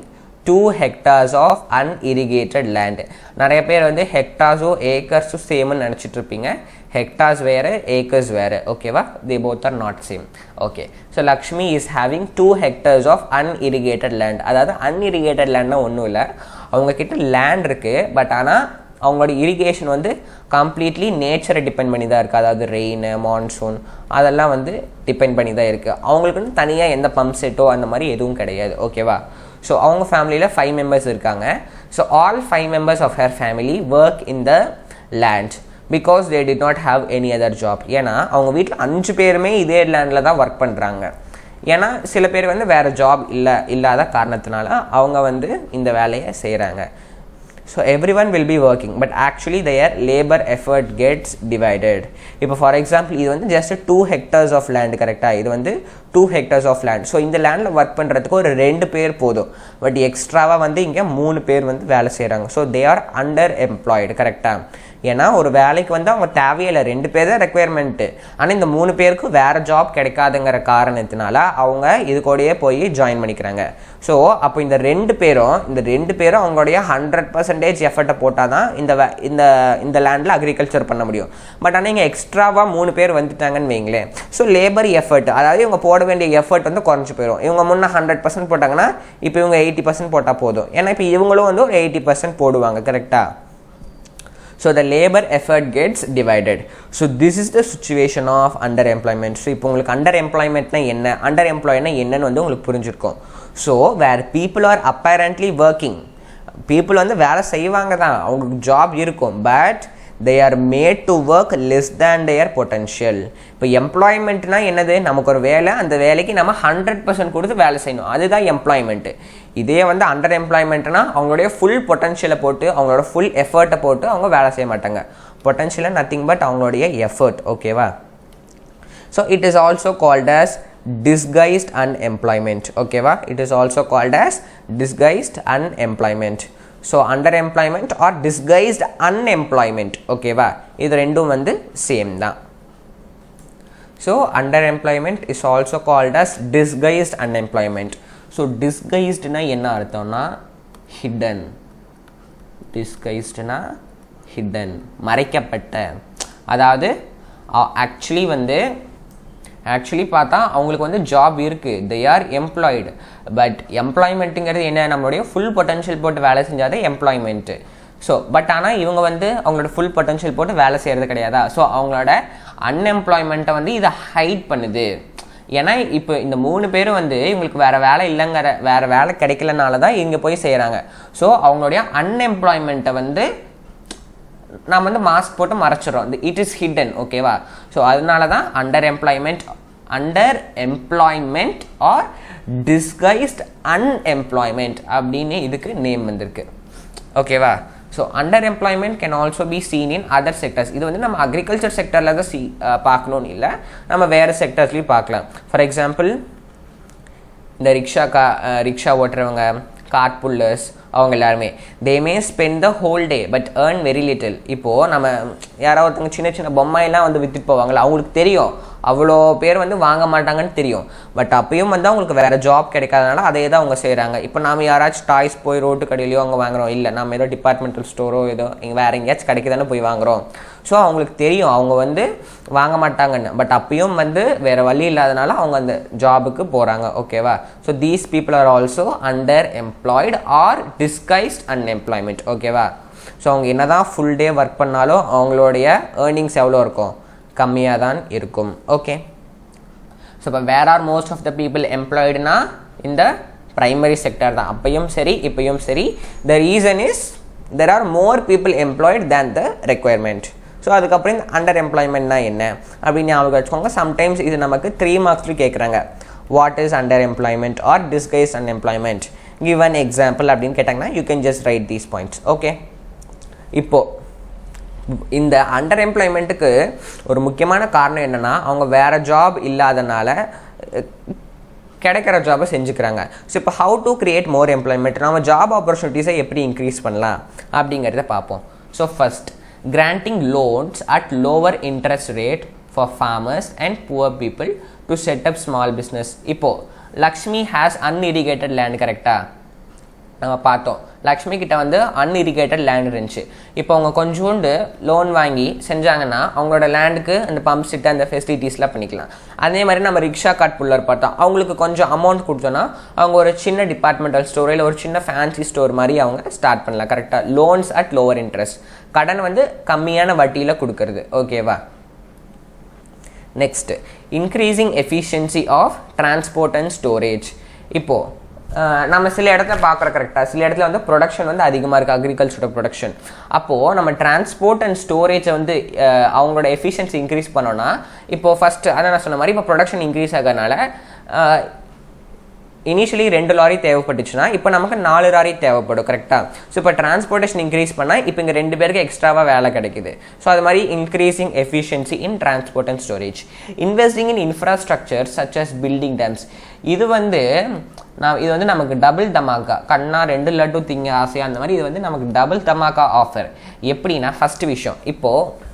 2 hectares of unirrigated land. நிறைய பேர் வந்து ஹெக்டார்ஸும் ஏக்கர்ஸும் சேம்னு நினச்சிட்டு இருப்பீங்க. ஹெக்டார்ஸ் வேறு, ஏக்கர்ஸ் வேறு. ஓகேவா? They both are not same. Okay. So Lakshmi is having 2 hectares of unirrigated land. அதாவது அன்இரிகேட்டட் லேண்ட்னா ஒன்றும் இல்லை, அவங்கக்கிட்ட லேண்ட் இருக்குது, பட் ஆனால் அவங்களோட இரிகேஷன் வந்து கம்ப்ளீட்லி நேச்சரை டிபெண்ட் பண்ணி தான் இருக்குது. அதாவது ரெயின், மான்சூன் அதெல்லாம் வந்து டிபெண்ட் பண்ணி தான் இருக்குது. அவங்களுக்கு வந்து தனியாக எந்த பம்ப் செட்டோ அந்த மாதிரி எதுவும் கிடையாது. ஓகேவா? ஸோ அவங்க ஃபேமிலியில் 5 members இருக்காங்க. So all 5 members of her family work in the land because they did not have any other job. ஏன்னா அவங்க வீட்டில் 5 பேருமே இதே லேண்டில் தான் ஒர்க் பண்ணுறாங்க. ஏன்னா சில பேர் வந்து வேறு ஜாப் இல்லாத காரணத்தினால அவங்க வந்து இந்த வேலையை செய்கிறாங்க. So everyone will be working, but actually their labor effort gets divided. இப்போ ஃபார் எக்ஸாம்பிள் இது வந்து ஜஸ்ட் 2 hectares ஆஃப் லேண்ட். கரெக்டாக? இது வந்து 2 hectares ஆஃப் லேண்ட். ஸோ இந்த லேண்டில் ஒர்க் பண்ணுறதுக்கு ஒரு 2 பேர் போதும், பட் எக்ஸ்ட்ராவாக வந்து இங்கே 3 பேர் வந்து வேலை செய்கிறாங்க. So they are under employed. கரெக்டாக? ஏன்னா ஒரு வேலைக்கு வந்து அவங்க தேவையில்லை, 2 பேர் தான் ரெக்குயர்மெண்ட்டு. ஆனால் இந்த 3 பேருக்கு வேறு ஜாப் கிடைக்காதுங்கிற காரணத்தினால அவங்க இது கூடயே போய் ஜாயின் பண்ணிக்கிறாங்க. ஸோ அப்போ இந்த 2 பேரும் அவங்களுடைய 100% எஃபர்ட்டை போட்டால் தான் இந்த லேண்டில் அக்ரிகல்ச்சர் பண்ண முடியும். பட் ஆனால் இங்கே எக்ஸ்ட்ராவாக 3 பேர் வந்துட்டாங்கன்னு வைங்களேன். ஸோ லேபர் எஃபர்ட், அதாவது இவங்க போட வேண்டிய எஃபர்ட் வந்து குறைஞ்சி போயிடும். இவங்க முன்னே 100% போட்டாங்கன்னா இப்போ இவங்க 80% போட்டால் போதும். ஏன்னா இப்போ இவங்களும் வந்து ஒரு 80% போடுவாங்க. கரெக்டாக? So the labor effort gets divided. So this is the situation of underemployment. So இப்போ உங்களுக்கு underemploymentனா என்ன, underemployedனா என்னன்னு வந்து உங்களுக்கு புரிஞ்சிருக்கும். So where people are apparently working, people வந்து வேலை செய்வாங்க தான், அவங்களுக்கு ஜாப் இருக்கும், but they are made to work less than their potential. இப்போ எம்ப்ளாய்மெண்ட்னா என்னது, நமக்கு ஒரு வேலை, அந்த வேலைக்கு நம்ம 100% கொடுத்து வேலை செய்யணும், அதுதான் எம்ப்ளாய்மெண்ட்டு. இதே வந்து அண்டர் எம்ப்ளாய்மெண்ட்னா அவங்களுடைய ஃபுல் பொட்டன்ஷியலை போட்டு அவங்களோட ஃபுல் எஃபர்ட்டை போட்டு அவங்க வேலை செய்ய மாட்டாங்க. பொட்டன்ஷியலாக நத்திங் பட் அவங்களுடைய எஃபர்ட். ஓகேவா? So it is also called as disguised unemployment. ஓகேவா? It is also called as disguised unemployment. So under employment or disguised unemployment. ஓகேவா? இது ரெண்டும் வந்து சேம் தான். So under employment is also called as disguised unemployment. So டிஸ்கைஸ்டுனா என்ன அர்த்தம்னா hidden. டிஸ்கைஸ்டுனா hidden, மறைக்கப்பட்ட. அதாவது ஆக்சுவலி பார்த்தா அவங்களுக்கு வந்து ஜாப் இருக்குது, தே ஆர் எம்ப்ளாய்டு. பட் எம்ப்ளாய்மெண்ட்டுங்கிறது என்ன, நம்மளுடைய ஃபுல் பொட்டன்ஷியல் போட்டு வேலை செஞ்சாதே எம்ப்ளாய்மெண்ட்டு. ஸோ பட் ஆனால் இவங்க வந்து அவங்களோட ஃபுல் பொட்டன்ஷியல் போட்டு வேலை செய்கிறது கிடையாதா. ஸோ அவங்களோட அன்எம்ப்ளாய்மெண்ட்டை வந்து இதை ஹைட் பண்ணுது. ஏன்னா இப்போ இந்த 3 பேரும் வந்து இவங்களுக்கு வேறு வேலை கிடைக்கலனால தான் இங்கே போய் செய்கிறாங்க. ஸோ அவங்களுடைய அன்எம்ப்ளாய்மெண்ட்டை வந்து நாம் வந்து மாஸ்க் போட்டு மறைச்சிடறோம். It is hidden. ஓகேவா? ஸோ அதனால தான் under employment or disguised unemployment அப்படின்னு இதுக்கு நேம் வந்திருக்கு. ஓகேவா? So underemployment can also be seen in other sectors. இது வந்து நம்ம அக்ரிகல்ச்சர் செக்டரில் தான் பார்க்கணுன்னு இல்லை, நம்ம வேறு செக்டர்ஸ்லையும் பார்க்கலாம். ஃபார் எக்ஸாம்பிள் இந்த ரிக்ஷா ஓட்டுறவங்க, கார்ட் புல்லர்ஸ், அவங்க எல்லாருமே they may spend the whole day but earn very little. இப்போது நம்ம யாராவது ஒருத்தவங்க சின்ன சின்ன பொம்மையெல்லாம் வந்து விற்றுட்டு போவாங்களா, அவங்களுக்கு தெரியும் அவ்வளோ பேர் வந்து வாங்க மாட்டாங்கன்னு தெரியும், பட் அப்பயும் வந்து அவங்களுக்கு வேறு ஜாப் கிடைக்காதனால அதே தான் அவங்க செய்கிறாங்க. இப்போ நாம் யாராச்சும் டாய்ஸ் போய் ரோட்டு கடையிலையோ அவங்க வாங்குகிறோம், இல்லை நம்ம ஏதோ டிபார்ட்மெண்டல் ஸ்டோரோ ஏதோ வேறு எங்கேயாச்சும் கிடைக்குதானே போய் வாங்குகிறோம். ஸோ அவங்களுக்கு தெரியும் அவங்க வந்து வாங்க மாட்டாங்கன்னு, பட் அப்பயும் வந்து வேறு வழி இல்லாதனால அவங்க அந்த ஜாபுக்கு போகிறாங்க. ஓகேவா? So these people are also underemployed or disguised unemployment. ஓகேவா? ஸோ அவங்க என்ன தான் ஃபுல் டே ஒர்க் பண்ணாலும் அவங்களுடைய ஏர்னிங்ஸ் எவ்வளோ இருக்கும்? கம்மியாக தான் இருக்கும். ஓகே, ஸோ இப்போ where are most of the people எம்ப்ளாய்டுனா இந்த ப்ரைமரி செக்டர் தான், அப்பையும் சரி இப்பையும் சரி. The reason is there are more people employed than the requirement. So அதுக்கப்புறம் இந்த அண்டர் எம்ப்ளாய்மெண்ட்னா என்ன அப்படின்னு ஞாபகம் வச்சுக்கோங்க. சம்டைம்ஸ் இது நமக்கு 3 மார்க்ஸ்லையும் கேட்குறாங்க. What is under employment R disguise unemployment, give an example அப்படின்னு கேட்டாங்கன்னா you can just right these points. Okay, இப்போது இந்த அண்டர் எம்ப்ளாய்மெண்ட்டுக்கு ஒரு முக்கியமான காரணம் என்னென்னா அவங்க வேறு ஜாப் இல்லாதனால கிடைக்கிற ஜாபை செஞ்சுக்கிறாங்க. ஸோ இப்போ how to create more employment, நம்ம ஜாப் ஆப்பர்ச்சுனிட்டிஸை எப்படி இன்க்ரீஸ் பண்ணலாம் அப்படிங்கிறத பார்ப்போம். So first, granting loans at lower interest rate for farmers and poor people to set up small business. இப்போது லக்ஷ்மி ஹேஸ் அன்இரிகேட்டட் லேண்ட், கரெக்டாக நம்ம பார்த்தோம். லக்ஷ்மி கிட்ட வந்து அன்இரிகேட்டட் லேண்ட் இருந்துச்சு. இப்போ அவங்க கொஞ்சோண்டு லோன் வாங்கி செஞ்சாங்கன்னா அவங்களோட லேண்டுக்கு அந்த பம்ப் செட் அந்த ஃபெசிலிட்டிஸ்லாம் பண்ணிக்கலாம். அதே மாதிரி நம்ம ரிக்ஷா கார்ட் புல்லர் பார்த்தோம், அவங்களுக்கு கொஞ்சம் அமௌண்ட் கொடுத்தோன்னா அவங்க ஒரு சின்ன டிபார்ட்மெண்டல் ஸ்டோர் இல்லை ஒரு சின்ன ஃபேன்சி ஸ்டோர் மாதிரி அவங்க ஸ்டார்ட் பண்ணலாம். கரெக்டாக? லோன்ஸ் அட் லோவர் இன்ட்ரெஸ்ட், கடன் வந்து கம்மியான வட்டியில் கொடுக்கறது. ஓகேவா? Next, increasing efficiency of transport and storage. இப்போது நம்ம சில இடத்துல பார்க்குறோம், கரெக்டாக சில இடத்துல வந்து ப்ரொடக்ஷன் வந்து அதிகமாக இருக்குது, அக்ரிகல்ச்சரோட ப்ரொடக்ஷன். அப்போது நம்ம டிரான்ஸ்போர்ட் அண்ட் ஸ்டோரேஜை வந்து அவங்களோட எஃபிஷியன்சி இன்க்ரீஸ் பண்ணோன்னா, இப்போது ஃபஸ்ட்டு அதான் நான் சொன்ன மாதிரி இப்போ ப்ரொடக்ஷன் இன்க்ரீஸ் ஆகிறதுனால இனிஷியலி 2 லாரி தேவைப்பட்டுச்சுன்னா இப்போ நமக்கு 4 லாரி தேவைப்படும். கரெக்டாக? ஸோ இப்போ டிரான்ஸ்போர்ட்டேஷன் இன்க்ரீஸ் பண்ணால் இப்போ இங்கே 2 பேருக்கு எக்ஸ்ட்ராவாக வேலை கிடைக்குது. ஸோ அது மாதிரி increasing efficiency in transport and storage. Investing in infrastructure such as building dams. இது வந்து நமக்கு டபுள் தமாக்கா, கண்ணா 2 லட்டு திங்க ஆசையாக அந்த மாதிரி இது வந்து நமக்கு டபுள் தமாக்கா ஆஃபர். எப்படின்னா ஃபஸ்ட்டு விஷயம், இப்போது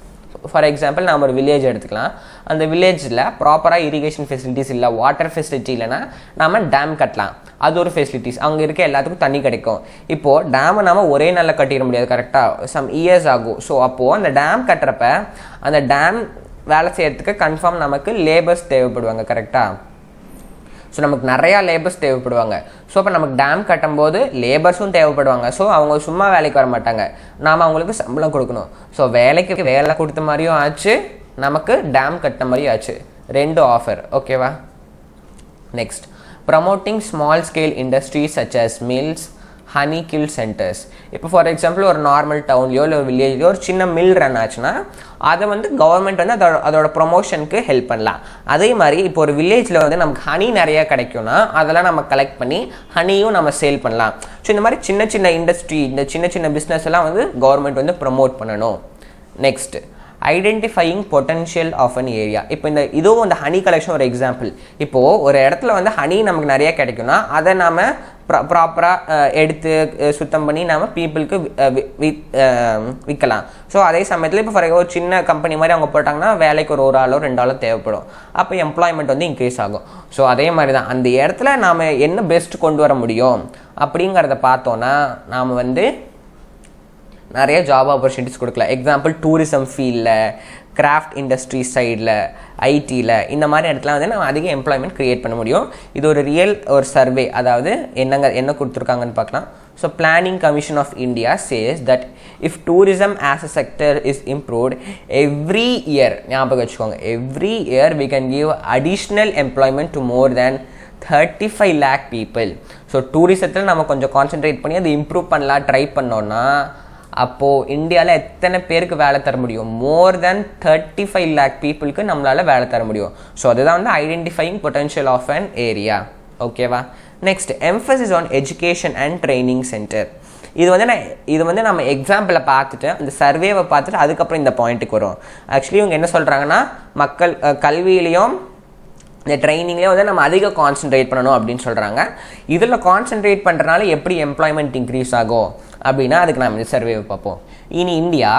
ஃபார் எக்ஸாம்பிள் நம்ம ஒரு வில்லேஜ் எடுத்துக்கலாம். அந்த வில்லேஜில் ப்ராப்பராக இரிகேஷன் ஃபெசிலிட்டிஸ் இல்லை, வாட்டர் ஃபெசிலிட்டி இல்லைன்னா நம்ம டேம் கட்டலாம். அது ஒரு ஃபெசிலிட்டிஸ், அங்கே இருக்க எல்லாத்துக்கும் தண்ணி கிடைக்கும். இப்போது டேமை நம்ம ஒரே நாளில் கட்டிட முடியாது, கரெக்டாக சம் இயர்ஸ் ஆகும். ஸோ அப்போது அந்த டேம் கட்டுறப்ப அந்த டேம் வேலை செய்யறதுக்கு கன்ஃபார்ம் நமக்கு லேபர்ஸ் தேவைப்படுவாங்க. கரெக்டாக? ஸோ நமக்கு நிறையா லேபர்ஸ் தேவைப்படுவாங்க. ஸோ அப்போ நமக்கு டேம் கட்டும்போது லேபர்ஸும் தேவைப்படுவாங்க. ஸோ அவங்க சும்மா வேலைக்கு வர மாட்டாங்க, நாம் அவங்களுக்கு சம்பளம் கொடுக்கணும். ஸோ வேலைக்கு வேலை கொடுத்த மாதிரியும் ஆச்சு, நமக்கு டேம் கட்டின மாதிரியும் ஆச்சு. 2 ஆஃபர். ஓகேவா? Next, promoting small scale industries such as mills, honey kill centres. இப்போ ஃபார் எக்ஸாம்பிள் ஒரு நார்மல் டவுன்லையோ இல்லை ஒரு வில்லேஜ்லையோ ஒரு சின்ன மில் ரன் ஆச்சுன்னா அதை வந்து கவர்மெண்ட் வந்து அதோட ப்ரொமோஷனுக்கு ஹெல்ப் பண்ணலாம். அதே மாதிரி இப்போ ஒரு வில்லேஜில் வந்து நமக்கு ஹனி நிறையா கிடைக்கும்னா அதெல்லாம் நம்ம கலெக்ட் பண்ணி ஹனியும் நம்ம சேல் பண்ணலாம். ஸோ இந்த மாதிரி சின்ன சின்ன இண்டஸ்ட்ரி, இந்த சின்ன சின்ன பிஸ்னஸ் எல்லாம் வந்து கவர்மெண்ட் வந்து ப்ரமோட் பண்ணணும். Next, identifying potential of an area. இப்போ இதுவும் இந்த ஹனி கலெக்ஷன் ஒரு எக்ஸாம்பிள். இப்போது ஒரு இடத்துல வந்து ஹனி நமக்கு நிறையா கிடைக்கும்னா அதை நாம் ப்ராப்பராக எடுத்து சுத்தம் பண்ணி நம்ம பீப்புளுக்கு விற்கலாம். ஸோ அதே சமயத்தில் இப்போ ஃபார் ஒரு சின்ன கம்பெனி மாதிரி அவங்க போட்டாங்கன்னா வேலைக்கு ஒரு ஆளோ 2 ஆளோ தேவைப்படும். அப்போ எம்ப்ளாய்மெண்ட் வந்து இன்க்ரீஸ் ஆகும். ஸோ அதே மாதிரி தான் அந்த இடத்துல நாம் என்ன பெஸ்ட் கொண்டு வர முடியும் அப்படிங்கிறத பார்த்தோன்னா நாம் வந்து நிறைய ஜாப் ஆப்பர்ச்சுனிட்டிஸ் கொடுக்கலாம். எக்ஸாம்பிள் டூரிசம் ஃபீல்டில், கிராஃப்ட் இண்டஸ்ட்ரி சைடில், ஐடியில், இந்த மாதிரி இடத்துல வந்து நம்ம அதிக எம்ப்ளாய்மெண்ட் க்ரியேட் பண்ண முடியும். இது ஒரு ரியல் ஒரு சர்வே, அதாவது என்ன கொடுத்துருக்காங்கன்னு பார்க்கலாம். So planning commission of India says that if tourism as a sector is improved every year, ஞாபகம் வச்சுக்கோங்க, every year we can give additional employment to more than 35 lakh people. So டூரிசத்தில் நம்ம கொஞ்சம் கான்சென்ட்ரேட் பண்ணி அதை இம்ப்ரூவ் பண்ணலாம் try பண்ணோன்னா அப்போது இந்தியாவில் எத்தனை பேருக்கு வேலை தர முடியும்? மோர் தேன் 35 lakh பீப்புளுக்கு நம்மளால் வேலை தர முடியும். ஸோ அதுதான் வந்து identifying potential of an area. ஓகேவா? Next, emphasis on education and training centre. இது வந்து நம்ம எக்ஸாம்பிளை பார்த்துட்டு அந்த சர்வேவை பார்த்துட்டு அதுக்கப்புறம் இந்த பாயிண்ட்டுக்கு வரும். ஆக்சுவலி இவங்க என்ன சொல்கிறாங்கன்னா மக்கள் கல்வியிலையும் இந்த ட்ரைனிங்லேயே வந்து நம்ம அதிக கான்சென்ட்ரேட் பண்ணணும் அப்படின்னு சொல்கிறாங்க. இதில் கான்சென்ட்ரேட் பண்ணுறதுனால எப்படி எம்ப்ளாய்மெண்ட் இன்க்ரீஸ் ஆகும் அப்படின்னா அதுக்கு நம்ம இந்த சர்வேவை பார்ப்போம். In India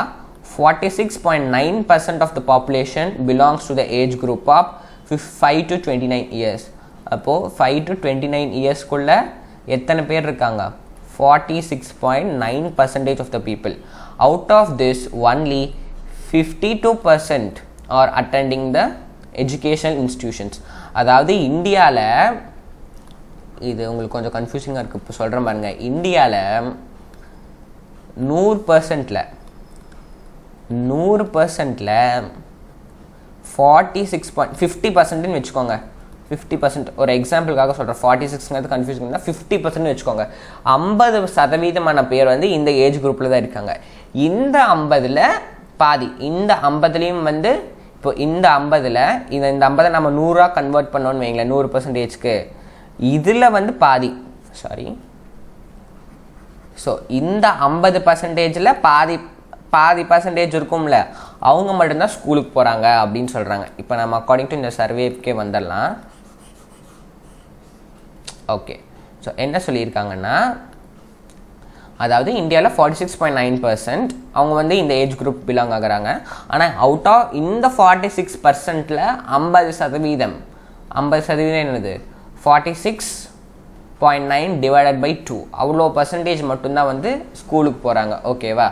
46.9% of the population belongs to the age group of 5 to 29 years. அப்போது 5 to 29 இயர்ஸ்க்குள்ளே எத்தனை பேர் இருக்காங்க? 46.9% of the people. Out of this, only 52% are attending the educational institutions. அதாவது இந்தியாவில் இது உங்களுக்கு கொஞ்சம் கன்ஃபியூசிங்காக இருக்குது, இப்போ சொல்கிறேன் பாருங்க. இந்தியாவில் 100%ல் 50%ன்னு வச்சுக்கோங்க. 50% ஒரு எக்ஸாம்பிளுக்காக சொல்கிறேன், 46ங்கிறது கன்ஃபியூஷன் தான், 50% வச்சுக்கோங்க. 50% பேர் வந்து இந்த ஏஜ் குரூப்பில் தான் இருக்காங்க. இந்த 50ல் பாதி, இந்த 50லையும் வந்து இப்போ இந்த 50ல் இந்த 50 நம்ம 100ஆக கன்வெர்ட் பண்ணோன்னு வைங்களேன், 100%க்கு இதில் வந்து பாதி, சாரி, ஸோ இந்த 50%ல் பாதி பர்சன்டேஜ் இருக்கும்ல, அவங்க மட்டும்தான் ஸ்கூலுக்கு போகிறாங்க அப்படின்னு சொல்கிறாங்க. இப்போ நம்ம அக்கார்டிங் டு இந்த சர்வேக்கே வந்துடலாம். ஓகே, ஸோ என்ன சொல்லியிருக்காங்கன்னா, அதாவது இந்தியாவில் 46.9% அவங்க வந்து இந்த ஏஜ் குரூப் பிலாங் ஆகுறாங்க. ஆனால் அவுட் ஆஃப் இந்த 46%ல் 50% என்னது 46.9 டிவைடட் பை 2, அவ்வளோ பர்சன்டேஜ் மட்டும்தான் வந்து ஸ்கூலுக்கு போகிறாங்க. ஓகேவா?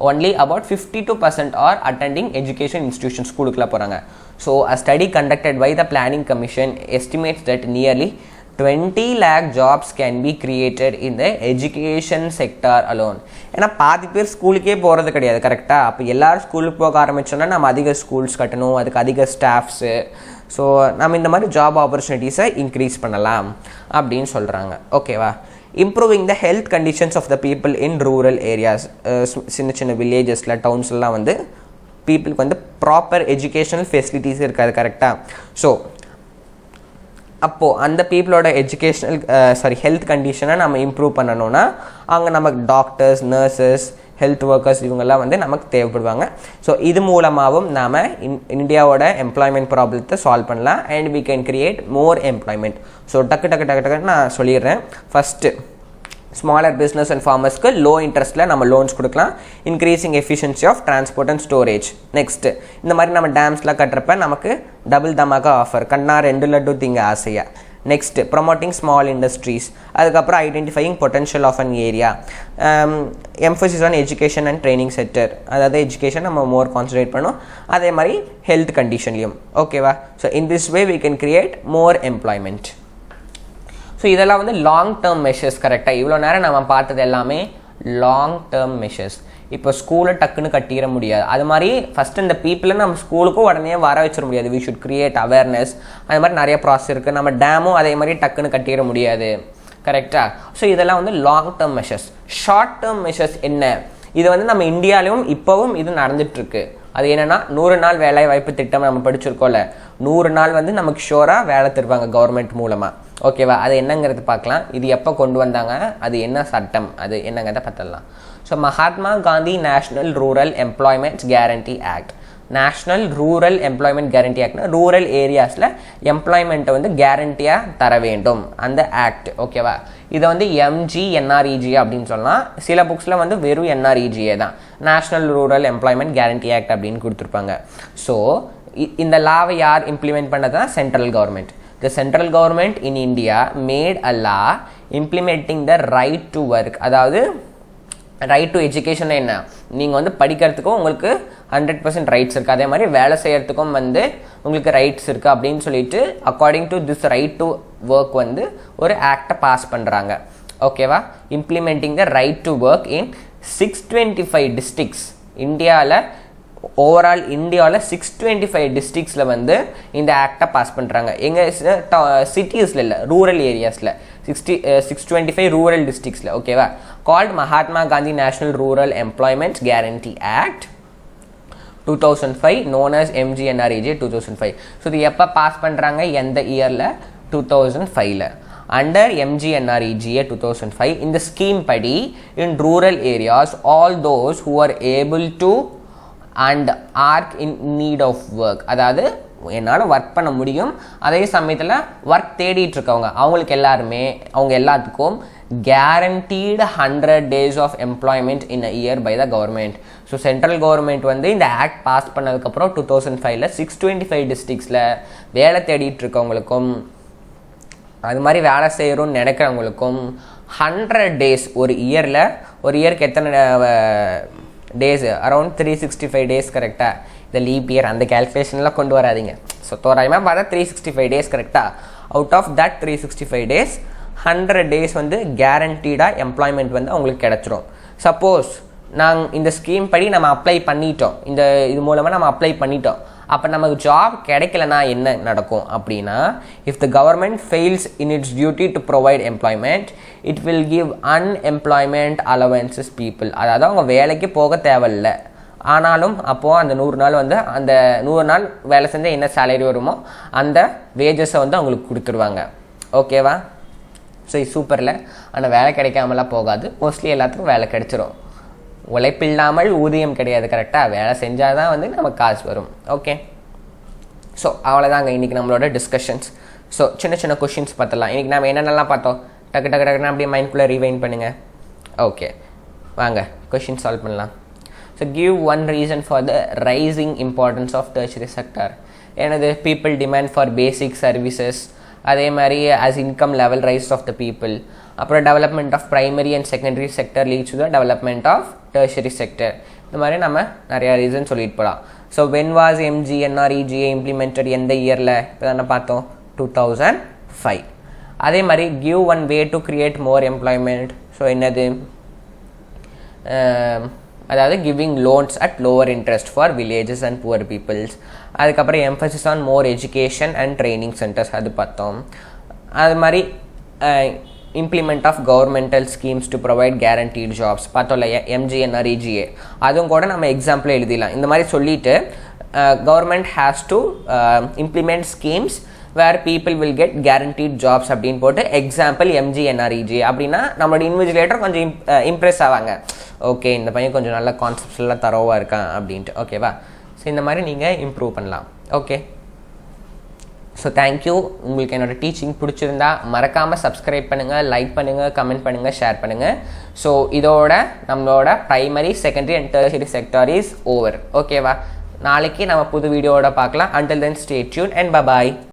only about 52% are attending education institutions, ஸ்கூலுக்குள்ள போகிறாங்க. So a study conducted by the planning commission estimates that nearly 20 lakh jobs can be created in the education sector alone. ஏன்னா பாதி பேர் ஸ்கூலுக்கே போகிறது கிடையாது, கரெக்டாக? அப்போ எல்லோரும் ஸ்கூலுக்கு போக ஆரம்பித்தோன்னா நம்ம அதிக ஸ்கூல்ஸ் கட்டணும், அதுக்கு அதிக ஸ்டாஃப்ஸு, ஸோ நம்ம இந்த மாதிரி ஜாப் ஆப்பர்ச்சுனிட்டிஸை இன்க்ரீஸ் பண்ணலாம் அப்படின்னு சொல்கிறாங்க. ஓகேவா? Improving the health conditions of the people in rural areas, சின்ன சின்ன வில்லேஜஸில் டவுன்ஸ்லாம் வந்து பீப்புளுக்கு வந்து ப்ராப்பர் எஜுகேஷனல் ஃபெசிலிட்டிஸ் இருக்காது, கரெக்டாக? ஸோ அப்போது அந்த பீப்புளோட ஹெல்த் கண்டிஷனை நம்ம இம்ப்ரூவ் பண்ணணும்னா அங்கே நமக்கு டாக்டர்ஸ், நர்சஸ், ஹெல்த் ஒர்க்கர்ஸ் இவங்கெல்லாம் வந்து நமக்கு தேவைப்படுவாங்க. ஸோ இது மூலமாகவும் நாம் இந்தியாவோட எம்ப்ளாய்மெண்ட் ப்ராப்ளத்தை சால்வ் பண்ணலாம் and we can create more employment. So டக்கு நான் சொல்லிடுறேன். ஃபஸ்ட்டு, ஸ்மாலர் பிஸ்னஸ் அண்ட் ஃபார்மர்ஸ்க்கு லோ இன்ட்ரெஸ்ட்டில் நம்ம லோன்ஸ் கொடுக்கலாம். Increasing efficiency of transport and storage. Next, இந்த மாதிரி நம்ம டேம்ஸ்லாம் கட்டுறப்ப நமக்கு டபுள் தமாக்கா ஆஃபர், கண்ணா 2 லட்டு திங்க ஆசையா. Next, promoting small industries. அதுக்கப்புறம் identifying potential of an area. Emphasis on education and training sector, அதாவது எஜுகேஷன் நம்ம மோர் கான்சன்ட்ரேட் பண்ணணும். அதே மாதிரி ஹெல்த் கண்டிஷன்லையும். ஓகேவா? So in this way we can create more employment. So இதெல்லாம் வந்து லாங் டேர்ம் மெஷர்ஸ், கரெக்டாக? இவ்வளோ நேரம் நம்ம பார்த்தது எல்லாமே லாங் டேர்ம் மெஷர்ஸ். இப்போ ஸ்கூலை டக்குன்னு கட்டிட முடியாது, அது மாதிரி ஃபஸ்ட்டு இந்த பீப்புளை நம்ம ஸ்கூலுக்கும் உடனே வர வச்சிட முடியாது. வி ஷுட் கிரியேட் அவேர்னஸ், அது மாதிரி நிறைய ப்ராசஸ் இருக்குது. நம்ம டேமும் அதே மாதிரி டக்குன்னு கட்டிட முடியாது, கரெக்டாக? ஸோ இதெல்லாம் வந்து long term measures. Short term measures என்ன? இது வந்து நம்ம இந்தியாவிலும் இப்போவும் இது நடந்துகிட்ருக்கு. அது என்னென்னா 100 நாள் வேலை வாய்ப்பு திட்டம் நம்ம படிச்சிருக்கோம்ல, 100 நாள் வந்து நமக்கு ஷோராக வேலை தருவாங்க கவர்மெண்ட் மூலமாக. ஓகேவா? அது என்னங்கிறது பார்க்கலாம். இது எப்போ கொண்டு வந்தாங்க, அது என்ன சட்டம், அது என்னங்கிறத பார்த்துடலாம். So Mahatma Gandhi national rural employment guarantee act. National rural employment guarantee ஆக்ட்னா ரூரல் ஏரியாஸில் எம்ப்ளாய்மெண்ட்டை வந்து கேரண்டியாக தர வேண்டும் அந்த ஆக்ட். ஓகேவா? இதை வந்து MGNREGA அப்படின்னு சொல்லலாம். சில புக்ஸில் வந்து வெறும் NREGA தான், national rural employment guarantee act அப்படின்னு கொடுத்துருப்பாங்க. ஸோ இந்த லாவை யார் இம்ப்ளிமெண்ட் பண்ணதுன்னா central government. The central government in India made a law implementing the right to work. அதாவது ரைட் டு எஜுகேஷன் என்ன, நீங்கள் வந்து படிக்கிறதுக்கும் உங்களுக்கு 100% ரைட்ஸ் இருக்குது, அதே மாதிரி வேலை செய்கிறதுக்கும் வந்து உங்களுக்கு ரைட்ஸ் இருக்குது அப்படின்னு சொல்லிட்டு according to this right to work வந்து ஒரு ஆக்டை பாஸ் பண்ணுறாங்க. ஓகேவா? Implementing the right to work in 625 districts. இந்தியாவில் ஓவரால் இந்தியாவில் 625 டிஸ்ட்ரிக்ஸில் வந்து இந்த ஆக்டை பாஸ் பண்ணுறாங்க. எங்கள் சிட்டிஸில் இல்லை, ரூரல் ஏரியாஸில் 625 ரூரல் டிஸ்ட்ரிக்ஸில். ஓகேவா? Called Mahatma Gandhi national rural employment guarantee act 2005, known as MGNREGA 2005. So இது எப்போ பாஸ் பண்ணுறாங்க, எந்த இயரில்? 2005. under MGNREGA 2005 in the scheme padi in rural areas all those who are able to and are in need of work அதாவது என்னால் work பண்ண முடியும் அதே சமயத்தில் ஒர்க் தேடிட்டு இருக்கவங்க அவங்க எல்லாத்துக்கும் guaranteed 100 days of employment in a year by the government. So central government வந்து இந்த ஆக்ட் பாஸ் பண்ணதுக்கப்புறம் 2005 625 டிஸ்ட்ரிக்ஸில் வேலை தேடிட்டு இருக்கவங்களுக்கும் அது மாதிரி வேலை செய்யணும்னு நினைக்கிறவங்களுக்கும் 100 days ஒரு இயருக்கு எத்தனை டேஸ் அரௌண்ட் 365 டேஸ் கரெக்டாக இந்த லீப் இயர் அந்த கேல்குலேஷன்லாம் கொண்டு வராதிங்க ஸோ தோராயமாக பார்த்தா 365 டேஸ் கரெக்டாக out of that 365 days 100 days வந்து கேரண்டீடாக எம்ப்ளாய்மெண்ட் வந்து அவங்களுக்கு கிடச்சிரும் சப்போஸ் நாங்கள் இந்த ஸ்கீம் படி நம்ம அப்ளை பண்ணிட்டோம் இது மூலமாக நம்ம அப்ளை பண்ணிட்டோம் அப்போ நமக்கு ஜாப் கிடைக்கலனா என்ன நடக்கும் அப்படின்னா if the government fails in it's duty to provide employment it will give unemployment allowances people அதாவது அவங்க வேலைக்கு போக தேவையில்லை ஆனாலும் அப்போது அந்த 100 நாள் வந்து அந்த 100 நாள் வேலை செஞ்சால் என்ன சேலரி வருமோ அந்த வேஜஸை வந்து அவங்களுக்கு கொடுத்துருவாங்க ஓகேவா ஸோ இது சூப்பரில் ஆனால் வேலை கிடைக்காமலாம் போகாது மோஸ்ட்லி எல்லாத்துக்கும் வேலை கிடைச்சிரும் உழைப்பில்லாமல் ஊதியம் கிடையாது கரெக்டாக வேலை செஞ்சால் தான் வந்து நமக்கு காசு வரும் ஓகே ஸோ அவ்வளோதாங்க இன்றைக்கி நம்மளோட டிஸ்கஷன்ஸ் ஸோ சின்ன கொஷின்ஸ் பார்த்துலாம் இன்றைக்கி நம்ம என்னென்னலாம் பார்த்தோம் டக்குன்னு அப்படியே மைண்ட்குள்ளே ரீவைண்ட் பண்ணுங்கள் ஓகே வாங்க கொஷின் சால்வ் பண்ணலாம் so give one reason for the rising importance of tertiary sector எனது people demand for basic services அதே மாதிரி as income level rise of the people அப்புறம் development of primary and secondary sector leads to the development of tertiary sector இந்த மாதிரி நம்ம நிறையா reason சொல்லிட்டு போகலாம் so when was MGNREGA implemented எந்த இயரில் இப்போ தானே பார்த்தோம் 2005 அதே மாதிரி give one way to create more employment so என்னது அதாவது giving loans at lower interest for villages and poor peoples அதுக்கப்புறம் emphasis on more education and training centres அது பார்த்தோம் அது மாதிரி implement of governmental schemes to provide guaranteed jobs பார்த்தோம் இல்லையா MGNREGA அதுவும் கூட நம்ம எக்ஸாம்பிள் எழுதிடலாம் இந்த மாதிரி சொல்லிட்டு government has to implement schemes where people will get guaranteed jobs அப்படின்னு போட்டு எக்ஸாம்பிள் MGNREGA அப்படின்னா நம்மளோட இன்விஜிலேட்டர் கொஞ்சம் இம்ப்ரெஸ் ஆவாங்க ஓகே இந்த பையன் கொஞ்சம் நல்ல கான்செப்ட்ஸ் எல்லாம் தரோவாக இருக்கான் அப்படின்ட்டு ஓகேவா ஸோ இந்த மாதிரி நீங்கள் இம்ப்ரூவ் பண்ணலாம் ஓகே ஸோ தேங்க்யூ உங்களுக்கு என்னோடய டீச்சிங் பிடிச்சிருந்தா மறக்காமல் சப்ஸ்கிரைப் பண்ணுங்கள் லைக் பண்ணுங்கள் கமெண்ட் பண்ணுங்கள் ஷேர் பண்ணுங்கள் ஸோ இதோட நம்மளோட primary secondary and tertiary sector is over ஓகேவா நாளைக்கு நம்ம புது வீடியோவோட பார்க்கலாம் until then stay tuned and bye bye